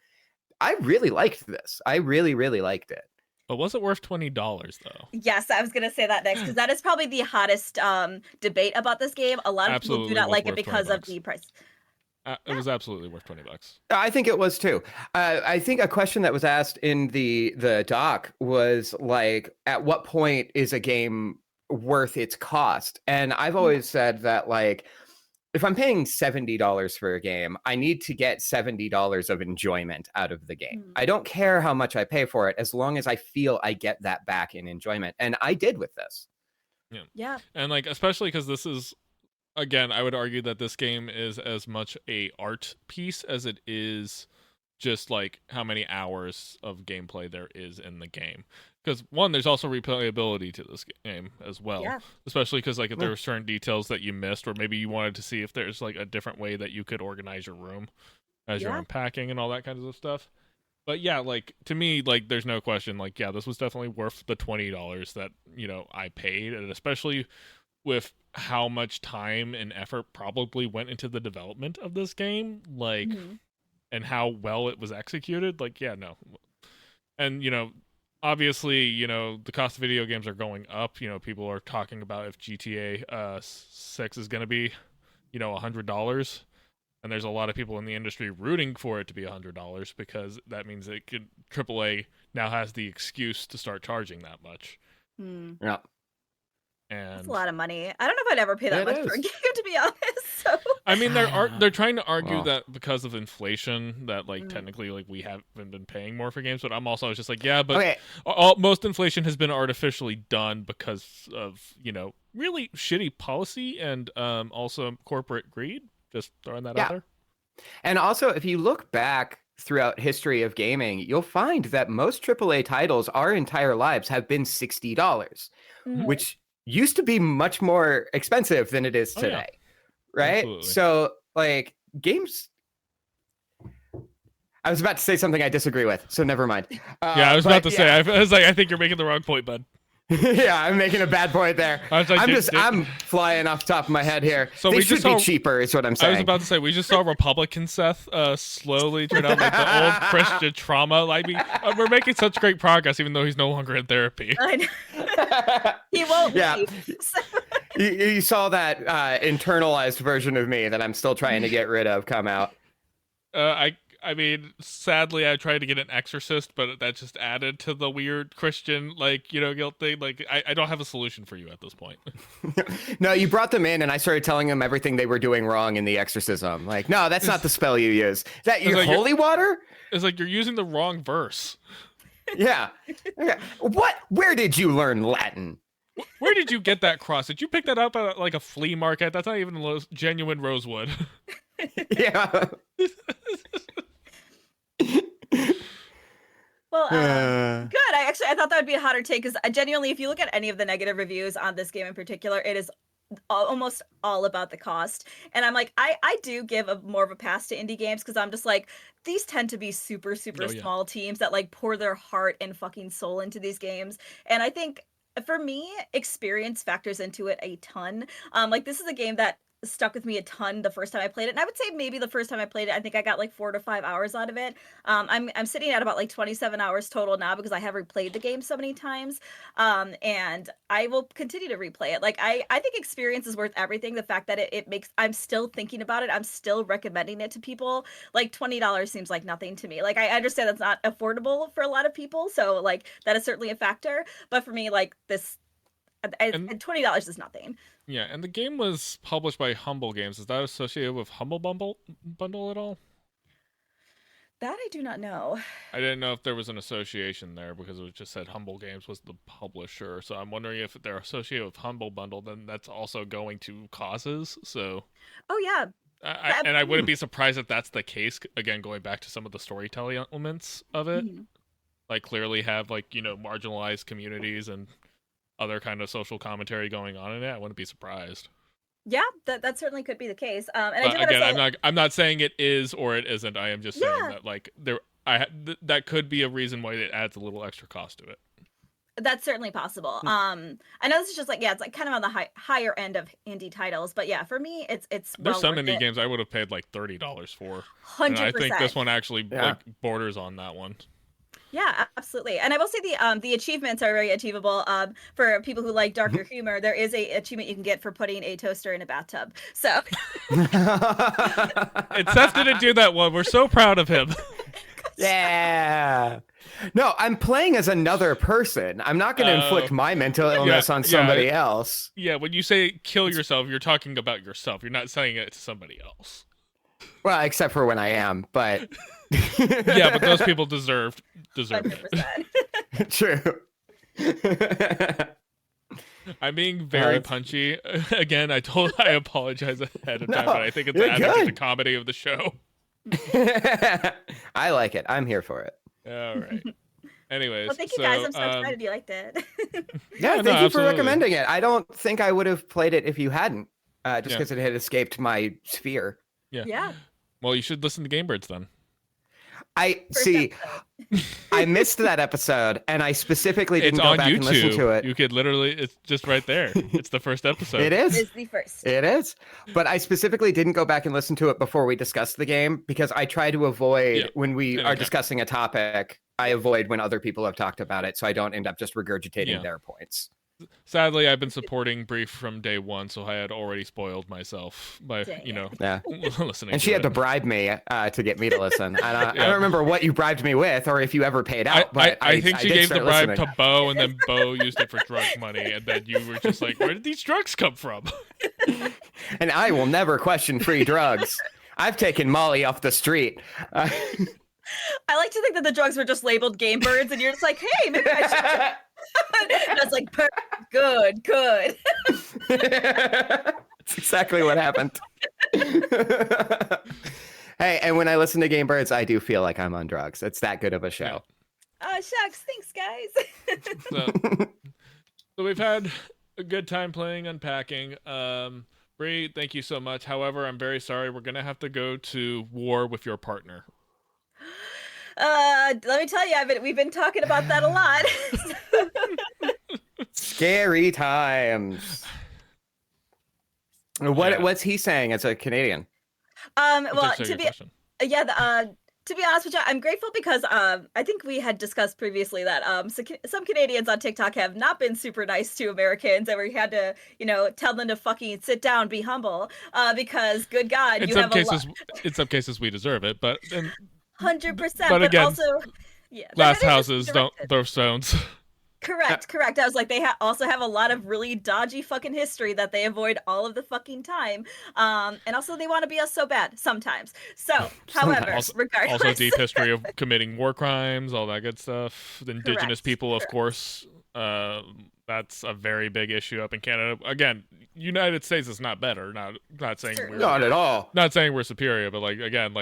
I really liked this. I really, really liked it.
But was it worth $20 though?
Yes, I was going to say that next, because that is probably the hottest debate about this game. A lot of people do not like it because of the price.
It was absolutely worth $20.
I think it was too. I think a question that was asked in the doc was like, at what point is a game worth its cost? And I've always said that, like, if I'm paying $70 for a game, I need to get $70 of enjoyment out of the game. I don't care how much I pay for it, as long as I feel I get that back in enjoyment. And I did with this.
Yeah.
And like, especially because this is, again, I would argue that this game is as much a art piece as it is just like how many hours of gameplay there is in the game. Because one, there's also replayability to this game as well.
Yeah.
Especially because like if there were certain details that you missed, or maybe you wanted to see if there's like a different way that you could organize your room as you're unpacking and all that kind of stuff. But yeah, like to me, like there's no question, like yeah, this was definitely worth the $20 that, you know, I paid, and especially with how much time and effort probably went into the development of this game, like and how well it was executed. Like, yeah, no. And, you know, obviously, you know, the cost of video games are going up. You know, people are talking about if GTA 6 is going to be, you know, $100. And there's a lot of people in the industry rooting for it to be $100 because that means it could AAA now has the excuse to start charging that much.
Yeah.
And
That's a lot of money. I don't know if I'd ever pay that much for a game, to be honest. So
I mean, they're trying to argue that because of inflation, that like technically like we haven't been paying more for games. But I'm also just like, yeah, but most inflation has been artificially done because of, you know, really shitty policy and also corporate greed. Just throwing that out there.
And also, if you look back throughout history of gaming, you'll find that most AAA titles our entire lives have been $60,
Mhm.
which used to be much more expensive than it is
Oh, yeah.
today. Right?
Absolutely.
So, like, games. I was about to say something I disagree with, so never mind.
Yeah, I was about to say. I was like, I think you're making the wrong point, bud.
Yeah, I'm making a bad point there.
I was like,
I'm flying off the top of my head here.
So
they
we
should
just
be
saw-
cheaper, is what I'm
I
saying.
was about to say we just saw Republican Seth slowly turn out like the old Christian trauma. Like we're making such great progress, even though he's no longer in therapy.
I know. He won't
Yeah.
leave.
You saw that internalized version of me that I'm still trying to get rid of come out.
I mean, sadly, I tried to get an exorcist, but that just added to the weird Christian, guilt thing. Like, I don't have a solution for you at this point.
No, you brought them in, and I started telling them everything they were doing wrong in the exorcism. Like, no, that's not the spell you use. Is that your
like
holy water?
It's like you're using the wrong verse.
Yeah. What? Where did you learn Latin?
Where did you get that cross? Did you pick that up at like a flea market? That's not even genuine rosewood.
Yeah.
Well, good. I thought that would be a hotter take because genuinely, if you look at any of the negative reviews on this game in particular, it is almost all about the cost. And I'm like, I do give more of a pass to indie games because I'm just like, these tend to be super small teams that like pour their heart and fucking soul into these games. And I think for me, experience factors into it a ton. Like this is a game that stuck with me a ton the first time I played it. And I would say maybe the first time I played it, I think I got like 4 to 5 hours out of it. I'm sitting at about like 27 hours total now because I have replayed the game so many times. And I will continue to replay it. Like I think experience is worth everything. The fact that it makes, I'm still thinking about it. I'm still recommending it to people. Like $20 seems like nothing to me. Like I understand that's not affordable for a lot of people. So like that is certainly a factor. But for me, like this, and $20 is nothing.
Yeah, and the game was published by Humble Games. Is that associated with Humble Bundle at all?
That I do not know.
I didn't know if there was an association there because it just said Humble Games was the publisher. So I'm wondering if they're associated with Humble Bundle, then that's also going to causes. So.
Oh yeah.
I wouldn't be surprised if that's the case. Again, going back to some of the storytelling elements of it, like clearly have marginalized communities and other kind of social commentary going on in it. I wouldn't be surprised.
Yeah, that certainly could be the case. And
again, I'm not saying it is or it isn't. I am just saying that that could be a reason why it adds a little extra cost to it.
That's certainly possible. I know this is just it's like kind of on the higher end of indie titles, but yeah, for me, it's
there's
well
some
worth
indie
it.
games I would have paid like $30 for.
100%.
And I think this one actually borders on that one.
Yeah, absolutely. And I will say the achievements are very achievable. For people who like darker humor, there is a achievement you can get for putting a toaster in a bathtub. So
And Seth didn't do that one. We're so proud of him.
Yeah. No, I'm playing as another person. I'm not going to inflict my mental illness on somebody else.
Yeah, when you say kill yourself, you're talking about yourself. You're not saying it to somebody else.
Well, except for when I am, but
yeah, but those people deserve it.
100%.
True.
I'm being very punchy. Again, I apologize ahead of time, but I think it's added to the comedy of the show.
I like it. I'm here for it.
All right. Anyways,
well, thank you guys. I'm so excited you liked it.
Yeah, thank you for recommending it. I don't think I would have played it if you hadn't, just because it had escaped my sphere.
Yeah.
Well, you should listen to Game Birds then.
I missed that episode, and I specifically didn't go back and listen to it.
You could literally, it's just right there. It's the first episode.
It is.
It's the first.
It is. But I specifically didn't go back and listen to it before we discussed the game because I try to avoid when we are discussing a topic, I avoid when other people have talked about it so I don't end up just regurgitating their points.
Sadly, I've been supporting Brie from day one, so I had already spoiled myself by, listening.
And she had to bribe me to get me to listen. I don't remember what you bribed me with, or if you ever paid out. But
I think she gave the bribe to Bo, and then Bo used it for drug money, and then you were just like, "Where did these drugs come from?"
And I will never question free drugs. I've taken Molly off the street.
I like to think that the drugs were just labeled Game Birds, and you're just like, "Hey, maybe I should." And I was like, good.
That's exactly what happened. Hey, and when I listen to Game Birds, I do feel like I'm on drugs. It's that good of a show.
Oh, shucks. Thanks, guys.
So we've had a good time playing Unpacking. Brie, thank you so much. However, I'm very sorry. We're going to have to go to war with your partner.
Let me tell you, we've been talking about that a lot.
Scary times. What's he saying as a Canadian?
Well, to be honest with you, I'm grateful because I think we had discussed previously that some Canadians on TikTok have not been super nice to Americans, and we had to, tell them to fucking sit down, be humble, because good God,
in some cases we deserve it, but
100%.
But again,
also, yeah,
glass houses don't throw stones.
Correct. I was like, they also have a lot of really dodgy fucking history that they avoid all of the fucking time. And also they want to be us so bad sometimes. So, however, regardless.
Also deep history of committing war crimes, all that good stuff. The indigenous people, of course, that's a very big issue up in Canada. Again, United States is not better. Not saying we're
not at all.
Not saying we're superior, but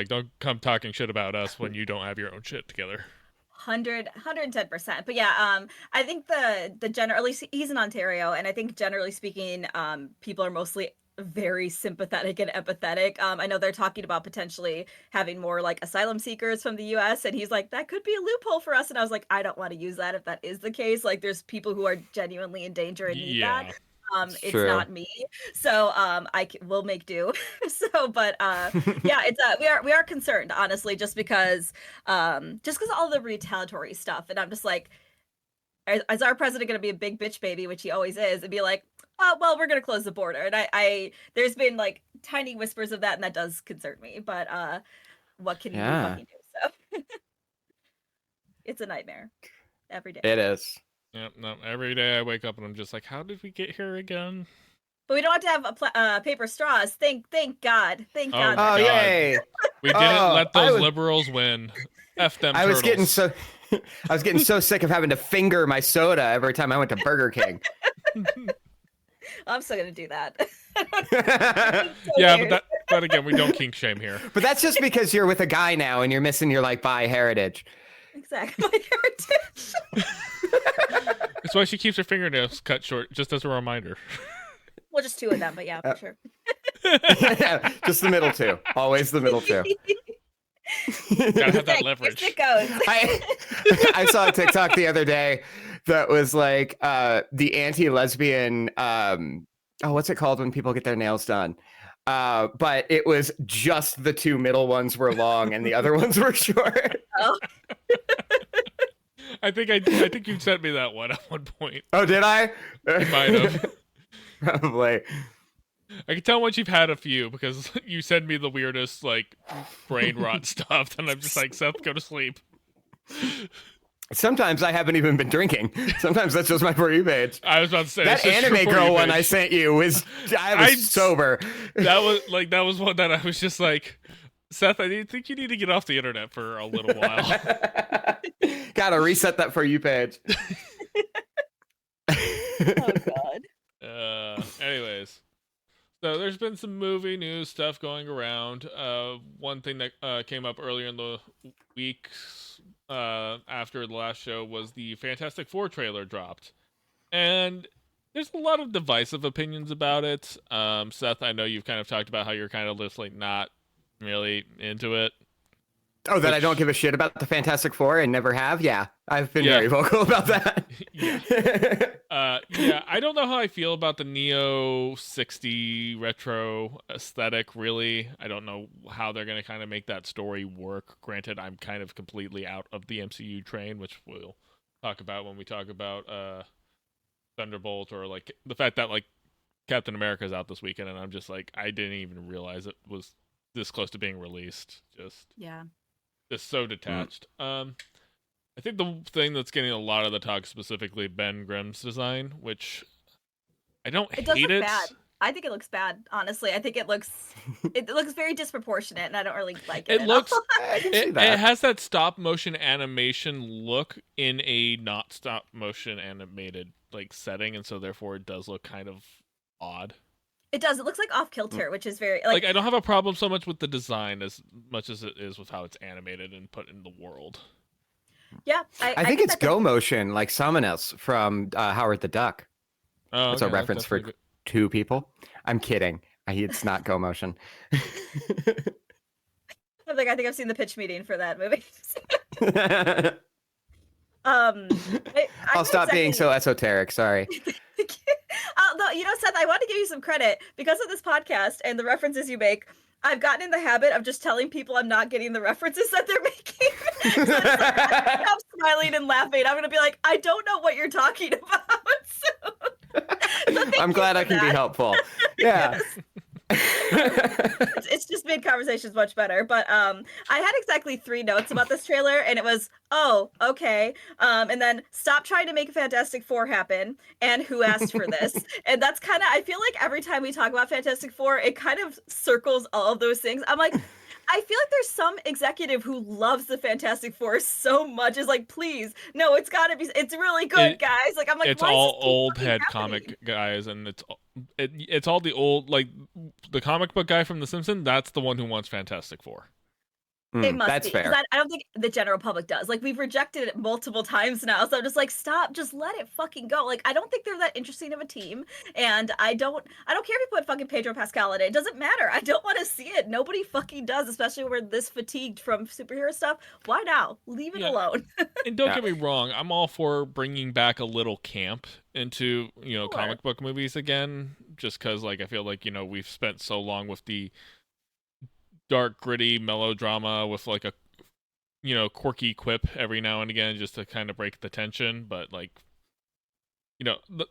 don't come talking shit about us when you don't have your own shit together.
110%. But yeah, I think the general, at least he's in Ontario, and I think generally speaking, people are mostly very sympathetic and empathetic. I know they're talking about potentially having more like asylum seekers from the US, and he's like, that could be a loophole for us. And I was like, I don't want to use that if that is the case. Like, there's people who are genuinely in danger and need that. It's true. Not me, so will make do. But yeah, it's we are concerned, honestly, just because all the retaliatory stuff, and I'm just like, is our president going to be a big bitch baby, which he always is, and be like, oh well, we're going to close the border, and I there's been like tiny whispers of that, and that does concern me, but what can you fucking do? So it's a nightmare every day.
It is.
Yep, no, every day I wake up and I'm just like, how did we get here again?
But we don't have to have paper straws. Thank God. Thank God.
Oh, yay.
We didn't let those liberals win. F them turtles.
I was getting so sick of having to finger my soda every time I went to Burger King.
I'm still going to do that.
Yeah, but again, we don't kink shame here.
But that's just because you're with a guy now and you're missing your bi heritage.
Exactly.
That's why she keeps her fingernails cut short, just as a reminder.
Well, just two of them, but yeah, for sure.
Yeah, just the middle two. Always the middle two.
Gotta have that leverage.
It goes.
I saw a TikTok the other day that was like the anti-lesbian. What's it called when people get their nails done? But it was just the two middle ones were long and the other ones were short.
Oh.
I think you sent me that one at one point.
Oh, did I?
You might have.
Probably.
I can tell once you've had a few because you send me the weirdest brain rot stuff, and I'm just like, Seth, go to sleep.
Sometimes I haven't even been drinking. Sometimes that's just my For You page.
I was about to say
that anime girl one I sent you was I was sober.
That was one that I was just like, Seth, I think you need to get off the internet for a little while.
Gotta reset that For You page.
Oh God.
Anyways, so there's been some movie news stuff going around. One thing that came up earlier in the week after the last show was the Fantastic Four trailer dropped, and there's a lot of divisive opinions about it. Seth, I know you've kind of talked about how you're kind of just not really into it.
Oh, that I don't give a shit about the Fantastic Four and never have? Yeah, I've been very vocal about that.
Yeah, I don't know how I feel about the Neo 60 retro aesthetic, really. I don't know how they're going to kind of make that story work. Granted, I'm kind of completely out of the MCU train, which we'll talk about when we talk about Thunderbolt, or the fact that Captain America's out this weekend, and I'm just I didn't even realize it was this close to being released. Just so detached. I think the thing that's getting a lot of the talk, specifically Ben Grimm's design, which I don't hate it.
Bad. I think it looks bad, honestly. I think it looks very disproportionate, and I don't really like it.
It has that stop motion animation look in a not stop motion animated setting, and so therefore it does look kind of odd.
It does. It looks like off kilter, which is very
Like I don't have a problem so much with the design as much as it is with how it's animated and put in the world.
Yeah,
I think it's Go Motion, like Summonus from Howard the Duck.
Oh,
It's a reference for
good.
two people. I'm kidding. It's not Go Motion.
I'm like, I think I've seen the pitch meeting for that movie.
I'll stop being so esoteric. Sorry.
Although, you know, Seth, I want to give you some credit because of this podcast and the references you make. I've gotten in the habit of just telling people I'm not getting the references that they're making. So I'm stop smiling and laughing. I'm gonna be like, I don't know what you're talking about. So
I'm glad I can be helpful. Yeah.
It's just made conversations much better. But I had exactly 3 notes about this trailer, and it was, oh, okay, and then stop trying to make a Fantastic Four happen, and who asked for this? And that's kind of, I feel like every time we talk about Fantastic Four, it kind of circles all of those things. I'm like, I feel like there's some executive who loves the Fantastic Four so much, is like, please, no, it's gotta be, it's really good, guys. Like, I'm like,
it's
why
all
is this
old head
happening?
comic guys, and it's all the old, like the comic book guy from The Simpsons. That's the one who wants Fantastic Four.
It must
that's
be.
fair.
I don't think the general public does. Like, we've rejected it multiple times now. So I'm just like, stop, just let it fucking go. Like, I don't think they're that interesting of a team. And I don't care if you put fucking Pedro Pascal in it. It doesn't matter. I don't want to see it. Nobody fucking does, especially when we're this fatigued from superhero stuff. Why now? Leave it alone.
And don't get me wrong, I'm all for bringing back a little camp into,
Sure.
comic book movies again, just because, like, I feel like, we've spent so long with the dark, gritty melodrama with, like, a, quirky quip every now and again just to kind of break the tension. But, like,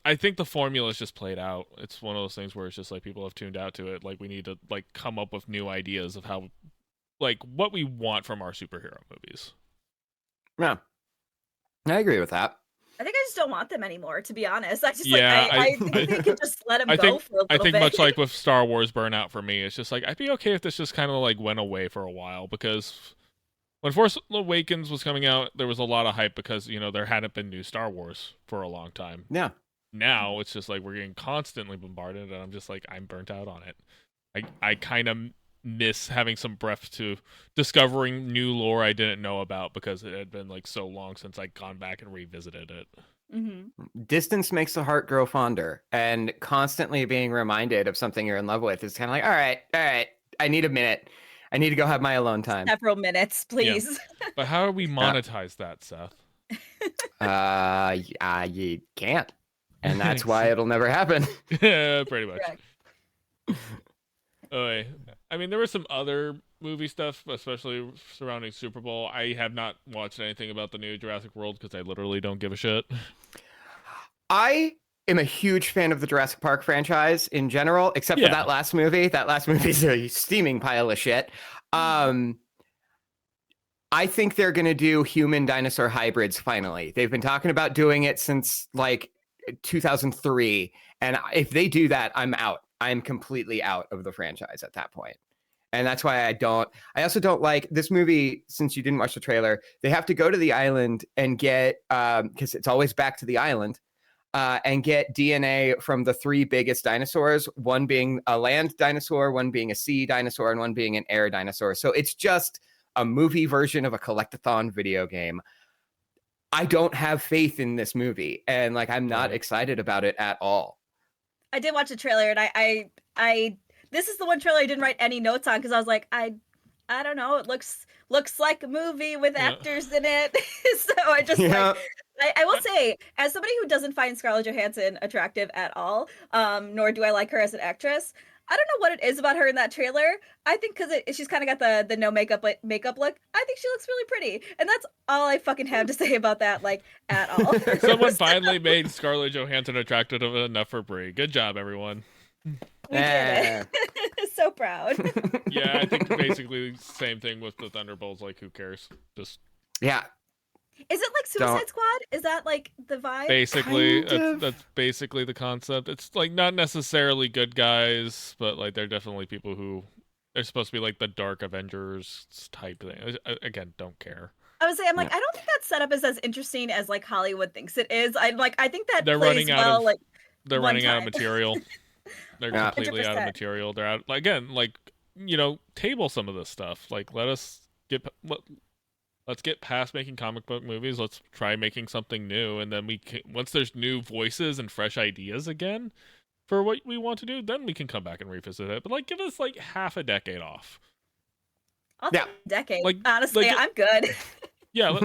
I think the formula is just played out. It's one of those things where it's just, like, people have tuned out to it. Like, we need to, like, come up with new ideas of how, like, what we want from our superhero movies.
Yeah. I agree with that.
I think I just don't want them anymore, to be honest. I just
I
think they could just let them go for a little
I think
bit.
much like with Star Wars burnout for me, it's just like I'd be okay if this just kind of like went away for a while, because when Force Awakens was coming out, there was a lot of hype because there hadn't been new Star Wars for a long time.
Yeah.
Now it's just like we're getting constantly bombarded, and I'm just like, I'm burnt out on it. I kind of miss having some breadth to discovering new lore I didn't know about because it had been like so long since I'd gone back and revisited it.
Mm-hmm.
Distance makes the heart grow fonder, and constantly being reminded of something you're in love with is kind of like, all right, I need a minute. I need to go have my alone time.
Several minutes, please.
Yeah. But how do we monetize that, Seth?
You can't, and that's why it'll never happen.
Yeah, pretty much.
Correct.
Okay. I mean, there was some other movie stuff, especially surrounding Super Bowl. I have not watched anything about the new Jurassic World because I literally don't give a shit.
I am a huge fan of the Jurassic Park franchise in general, except for that last movie. That last movie's a steaming pile of shit. I think they're going to do human dinosaur hybrids finally. They've been talking about doing it since like 2003. And if they do that, I'm out. I'm completely out of the franchise at that point. And that's why I also don't like this movie. Since you didn't watch the trailer, they have to go to the island and get, because it's always back to the island, and get DNA from the 3 biggest dinosaurs, one being a land dinosaur, one being a sea dinosaur, and one being an air dinosaur. So it's just a movie version of a collectathon video game. I don't have faith in this movie, and like I'm not excited about it at all.
I did watch the trailer, and I this is the one trailer I didn't write any notes on because I was like, I don't know, it looks like a movie with actors in it. So I just I will say, as somebody who doesn't find Scarlett Johansson attractive at all, nor do I like her as an actress, I don't know what it is about her in that trailer. I think because she's kind of got the no makeup look. I think she looks really pretty, and that's all I fucking have to say about that, like, at all.
Someone finally made Scarlett Johansson attractive enough for Brie. Good job, everyone.
We did it. So proud.
Yeah, I think basically the same thing with the Thunderbolts. Like, who cares? Just
Is it like Suicide Squad? Is that like the vibe?
basically that's basically the concept. It's like not necessarily good guys, but like they're definitely people who are supposed to be like the Dark Avengers type thing. Again, don't care.
I would say, I don't think that setup is as interesting as like Hollywood thinks it is. I think that
They're
plays
running out
well.
of
Like
they're running out of material. They're
Yeah.
completely out of
100%.
material. They're out again. Like table some of this stuff. Like let's get past making comic book movies. Let's try making something new, and then once there's new voices and fresh ideas again for what we want to do, then we can come back and revisit it. But like, give us like half a decade off.
I'll
Yeah.
take a decade.
Like-
Honestly,
like-
I'm good.
Yeah,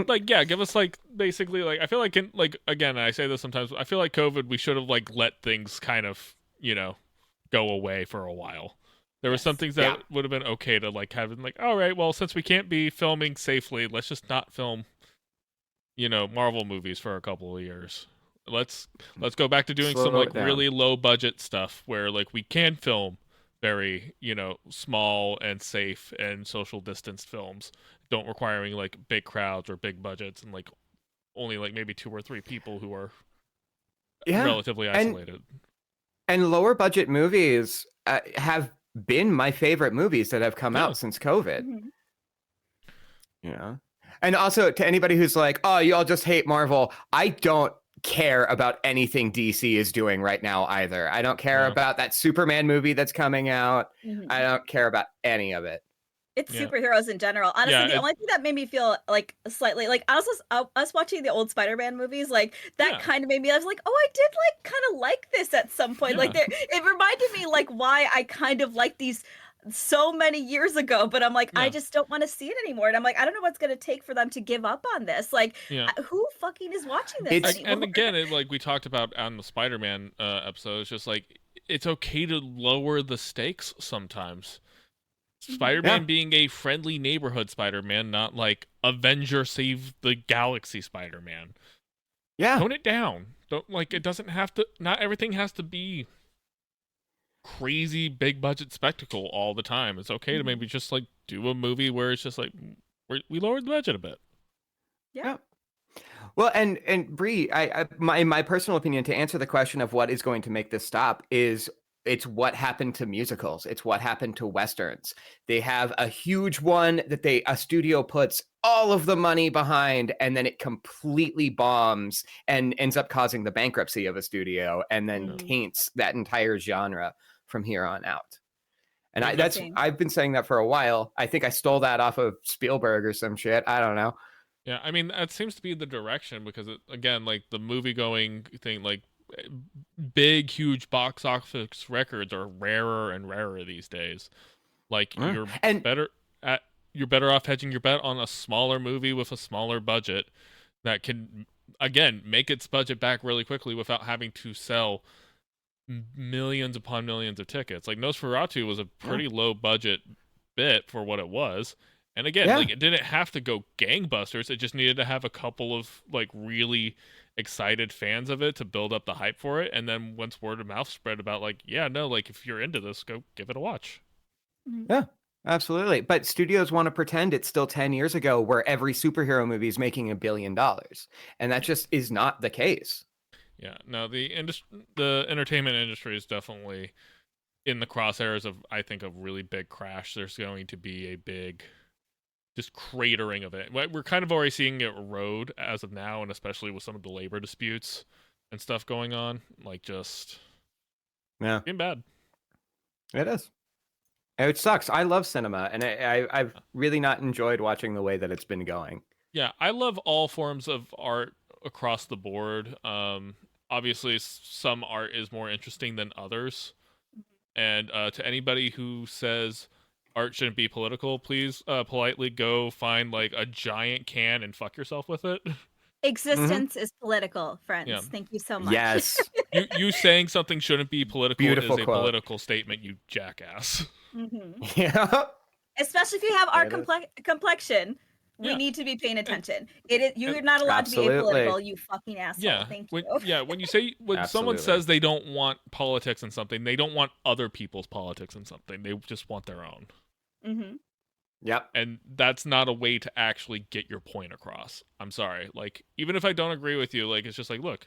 but yeah, give us like basically like I feel like again, I say this sometimes. I feel like COVID, we should have like let things kind of go away for a while. There were some things that would have been okay to like have like, all right, well, since we can't be filming safely, let's just not film, Marvel movies for a couple of years. Let's go back to doing some
Slow
like
it down.
really low budget stuff where like we can film very, small and safe and social distanced films, don't requiring like big crowds or big budgets and like only like maybe 2 or 3 people who are relatively isolated.
And lower budget movies have been my favorite movies that have come out since COVID.
Mhm.
And also to anybody who's like, oh, you all just hate Marvel, I don't care about anything DC is doing right now either. I don't care about that Superman movie that's coming out.
Mhm.
I don't care about any of it.
It's
Yeah.
superheroes in general. Honestly,
Yeah,
the only thing that made me feel like slightly like us watching the old Spider-Man movies, like that kind of made me. I was like, oh, I did like kind of like this at some point. Like it reminded me like why I kind of liked these so many years ago, but I'm like, I just don't want to see it anymore. And I'm like, I don't know what's gonna take for them to give up on this. Like, who fucking is watching this anymore?
And again, like we talked about on the Spider-Man episode, it's just like it's okay to lower the stakes sometimes. Spider-Man being a friendly neighborhood Spider-Man, not like Avenger Save the Galaxy Spider-Man.
Yeah.
Tone it down. Don't like it doesn't have to not everything has to be crazy big budget spectacle all the time. It's okay to maybe just like do a movie where it's just like we lowered the budget a bit.
Yeah.
Well, and Brie, my personal opinion to answer the question of what is going to make this stop is it's what happened to musicals. It's what happened to Westerns. They have a huge one that a studio puts all of the money behind, and then it completely bombs and ends up causing the bankruptcy of a studio, and then taints that entire genre from here on out. And I've been saying that for a while. I think I stole that off of Spielberg or some shit. I don't know.
Yeah, I mean that seems to be the direction because again, like the movie going thing, like big, huge box office records are rarer and rarer these days. Like you're better off hedging your bet on a smaller movie with a smaller budget that can again make its budget back really quickly without having to sell millions upon millions of tickets. Like Nosferatu was a pretty low budget bit for what it was. And again, like it didn't have to go gangbusters. It just needed to have a couple of like really excited fans of it to build up the hype for it. And then once word of mouth spread about like, like if you're into this, go give it a watch.
Yeah, absolutely. But studios want to pretend it's still 10 years ago where every superhero movie is making $1 billion. And that just is not the case.
Yeah, no, the entertainment industry is definitely in the crosshairs of, I think, a really big crash. There's going to be a big just cratering of it. We're kind of already seeing it erode as of now, and especially with some of the labor disputes and stuff going on. Like, just getting bad.
It is. It sucks. I love cinema, and I've really not enjoyed watching the way that it's been going.
Yeah, I love all forms of art across the board. Obviously, some art is more interesting than others. And to anybody who says art shouldn't be political, please politely go find like a giant can and fuck yourself with it.
Existence is political, friends.
Yeah.
Thank you so much.
Yes.
you saying something shouldn't be political
Beautiful
is a
quote.
political statement, you jackass.
Yeah.
Especially if you have our complexion. We need to be paying attention. You're not allowed to be apolitical, you fucking asshole.
Yeah.
Thank you.
When someone says they don't want politics in something, they don't want other people's politics in something. They just want their own.
Mm-hmm.
Yep.
And that's not a way to actually get your point across. I'm sorry. Like, even if I don't agree with you, like, it's just like, look,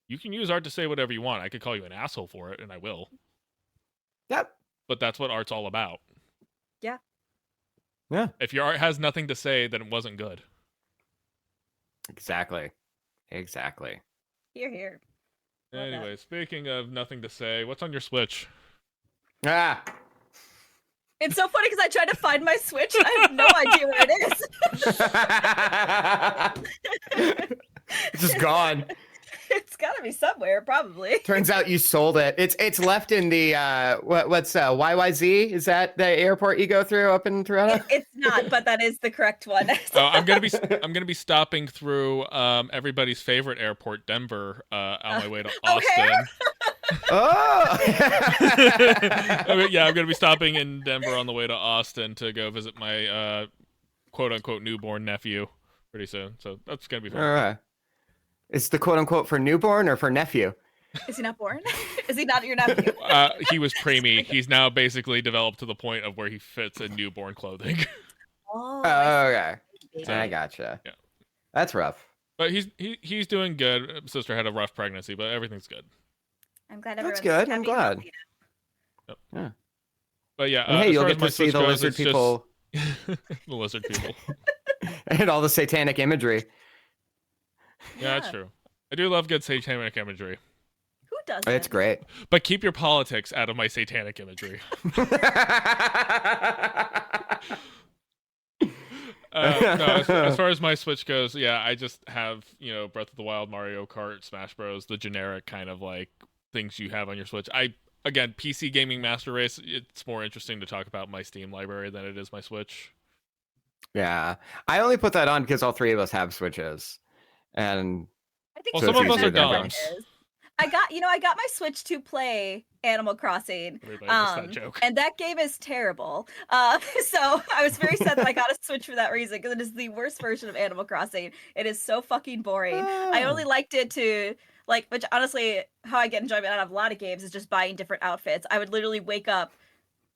you can use art to say whatever you want. I could call you an asshole for it, and I will.
Yep.
But that's what art's all about.
Yeah.
Yeah.
If your art has nothing to say, then it wasn't good.
Exactly.
Here. Love that.
Anyway, speaking of nothing to say, what's on your Switch?
Ah.
It's so funny because I tried to find my Switch and I have no idea where it is.
It's just gone.
It's gotta be somewhere, probably.
Turns out you sold it. It's left in the what's YYZ? Is that the airport you go through up in Toronto?
It's not, but that is the correct one.
I'm gonna be stopping through everybody's favorite airport, Denver, on my way to Austin.
Oh.
Yeah, I'm gonna be stopping in Denver on the way to Austin to go visit my quote unquote newborn nephew pretty soon. So that's gonna be fun.
All right. Is the quote unquote for newborn or for nephew?
Is he not born? Is he not your nephew?
He was preemie. He's now basically developed to the point of where he fits in newborn clothing.
Oh,
Okay.
see.
I gotcha.
Yeah.
That's rough.
But he's doing good. Sister had a rough pregnancy, but everything's good.
I'm glad
That's
everyone's
good. I'm
happy
glad.
and healthy.
Yeah.
But yeah,
And hey,
as
you'll
far
get
as my
to see
Switch
the
goes,
lizard
it's just-
people
the lizard people.
and all the satanic imagery.
Yeah, that's true. I do love good satanic imagery,
Who does
It's great.
but keep your politics out of my satanic imagery. No, as far as my Switch goes, yeah, I just have, Breath of the Wild, Mario Kart, Smash Bros, the generic kind of like things you have on your Switch. Again, PC gaming master race, it's more interesting to talk about my Steam library than it is my Switch.
Yeah. I only put that on because all three of us have Switches. And
I think
Well,
So
some
it's
of us are
easier that way.
dumb.
I got my Switch to play Animal Crossing.
Everybody missed that joke.
And that game is terrible. So I was very sad that I got a Switch for that reason, because it is the worst version of Animal Crossing. It is so fucking boring. I only liked it to which honestly, how I get enjoyment out of a lot of games is just buying different outfits. I would literally wake up,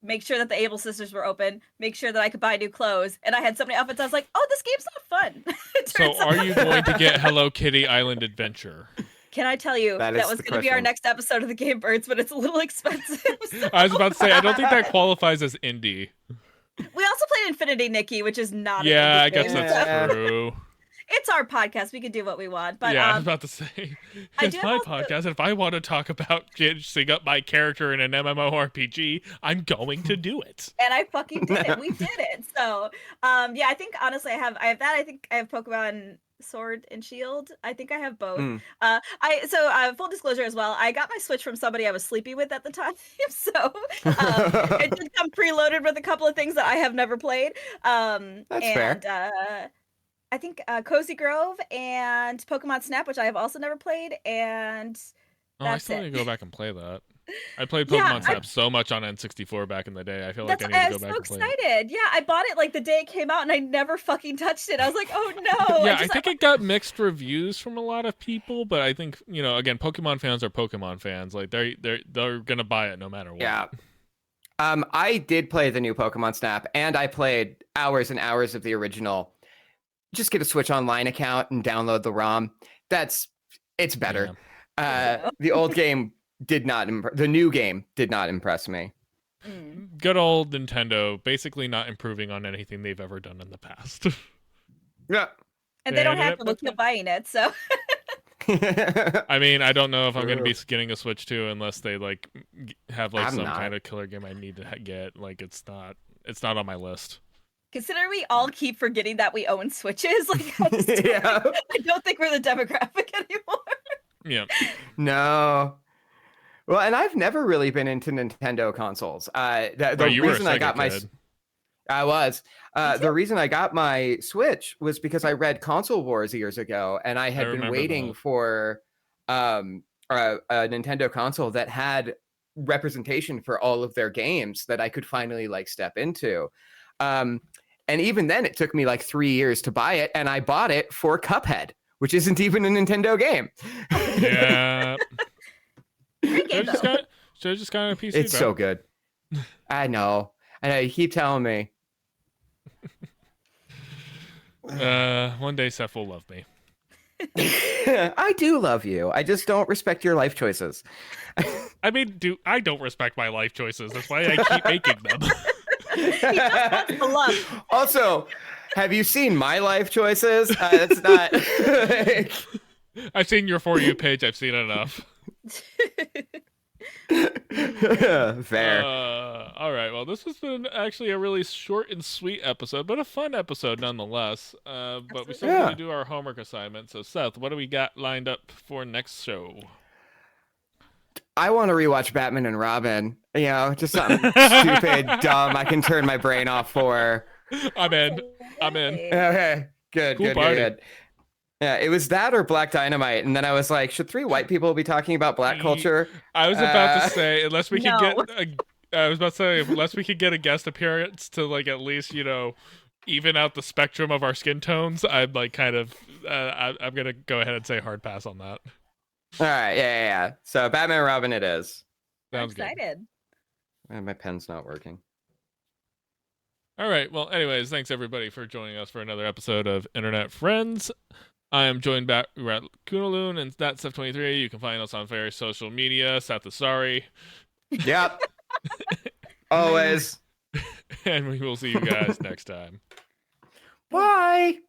make sure that the Able Sisters were open, make sure that I could buy new clothes, and I had so many outfits. I was like, "Oh, this game's not fun."
So, are you going to get Hello Kitty Island Adventure?
Can I tell you
That
that
is
was
the
going to be our
question.
next episode of the Game Birds, but it's a little expensive. So.
I was about to say, I don't think that qualifies as indie.
We also played Infinity Nikki, which is not.
Yeah,
an
I
indie
guess
game,
that's
Yeah.
so-
true.
It's our podcast. We can do what we want. But
Yeah, I was about to say,
I
it's
do
my
also-
podcast. And if I want to talk about jinxing up my character in an MMORPG, I'm going to do it.
and I fucking did it. We did it. So, yeah, I think honestly, I have that. I think I have Pokemon Sword and Shield. I think I have both.
Mm.
Full disclosure as well. I got my Switch from somebody I was sleeping with at the time, so it did come preloaded with a couple of things that I have never played.
That's fair.
I think Cozy Grove and Pokemon Snap, which I have also never played, and
Oh, I
That's
still
it.
need to go back and play that. I played
Yeah,
Pokemon Snap so much on N64 back in the day. I feel like I need
I
to
was
go
so
back and play it.
excited. Yeah, I bought it like the day it came out, and I never fucking touched it. I was like, oh no.
Yeah, I think it got mixed reviews from a lot of people, but I think again, Pokemon fans are Pokemon fans. Like they're gonna buy it no matter what.
Yeah. I did play the new Pokemon Snap, and I played hours and hours of the original. Just get a Switch Online account and download the ROM. It's better. The old game did not. The new game did not impress me.
Mm.
Good old Nintendo, basically not improving on anything they've ever done in the past.
Yeah.
And they don't have to look you buying it, so.
I mean, I don't know if I'm going to be
True.
getting a Switch 2 unless they have
I'm
some
not.
kind of killer game I need to get. Like it's not on my list.
Consider we all keep forgetting that we own Switches. Like,
Yeah.
I don't think we're the demographic anymore.
Yeah.
No. Well, and I've never really been into Nintendo consoles. The
Oh, you were a
reason I got
Sega
my
kid.
I was.
Me
The
too.
reason I got my Switch was because I read Console Wars years ago, and I had been
remember
waiting
that.
for a Nintendo console that had representation for all of their games that I could finally step into. And even then, it took me 3 years to buy it, and I bought it for Cuphead, which isn't even a Nintendo game.
Yeah.
Great game, though.
Should have just gotten a PC.
It's
bro.
so good. I know. And you keep telling me.
One day Seth will love me.
I do love you. I just don't respect your life choices.
I mean, I don't respect my life choices. That's why I keep making them.
He just wants the love.
Also, have you seen my life choices? It's not.
I've seen your For You page. I've seen enough.
Fair.
All right. Well, this has been actually a really short and sweet episode, but a fun episode nonetheless. But we still
Absolutely.
need
Yeah.
to do our homework assignment. So, Seth, what do we got lined up for next show?
I want to rewatch Batman and Robin. You know, just something stupid, dumb. I can turn my brain off for.
I'm in. I'm in.
Okay, good,
Cool
good,
party.
good, good. Yeah, it was that or Black Dynamite, and then I was like, should 3 white people be talking about black culture?
I was about to say, unless we could
No.
I was about to say, unless we could get a guest appearance to like at least even out the spectrum of our skin tones, I'm like kind of, I'm gonna go ahead and say hard pass on that.
All right, yeah. So Batman and Robin, it is.
I'm
Sounds good.
excited.
My pen's not working.
All right. Well, anyways, thanks everybody for joining us for another episode of Internet Friends. I am joined back. We're at Kunaloon and that's Seth23. You can find us on various social media. Seth is sorry.
Yep. Always.
And we will see you guys next time.
Bye.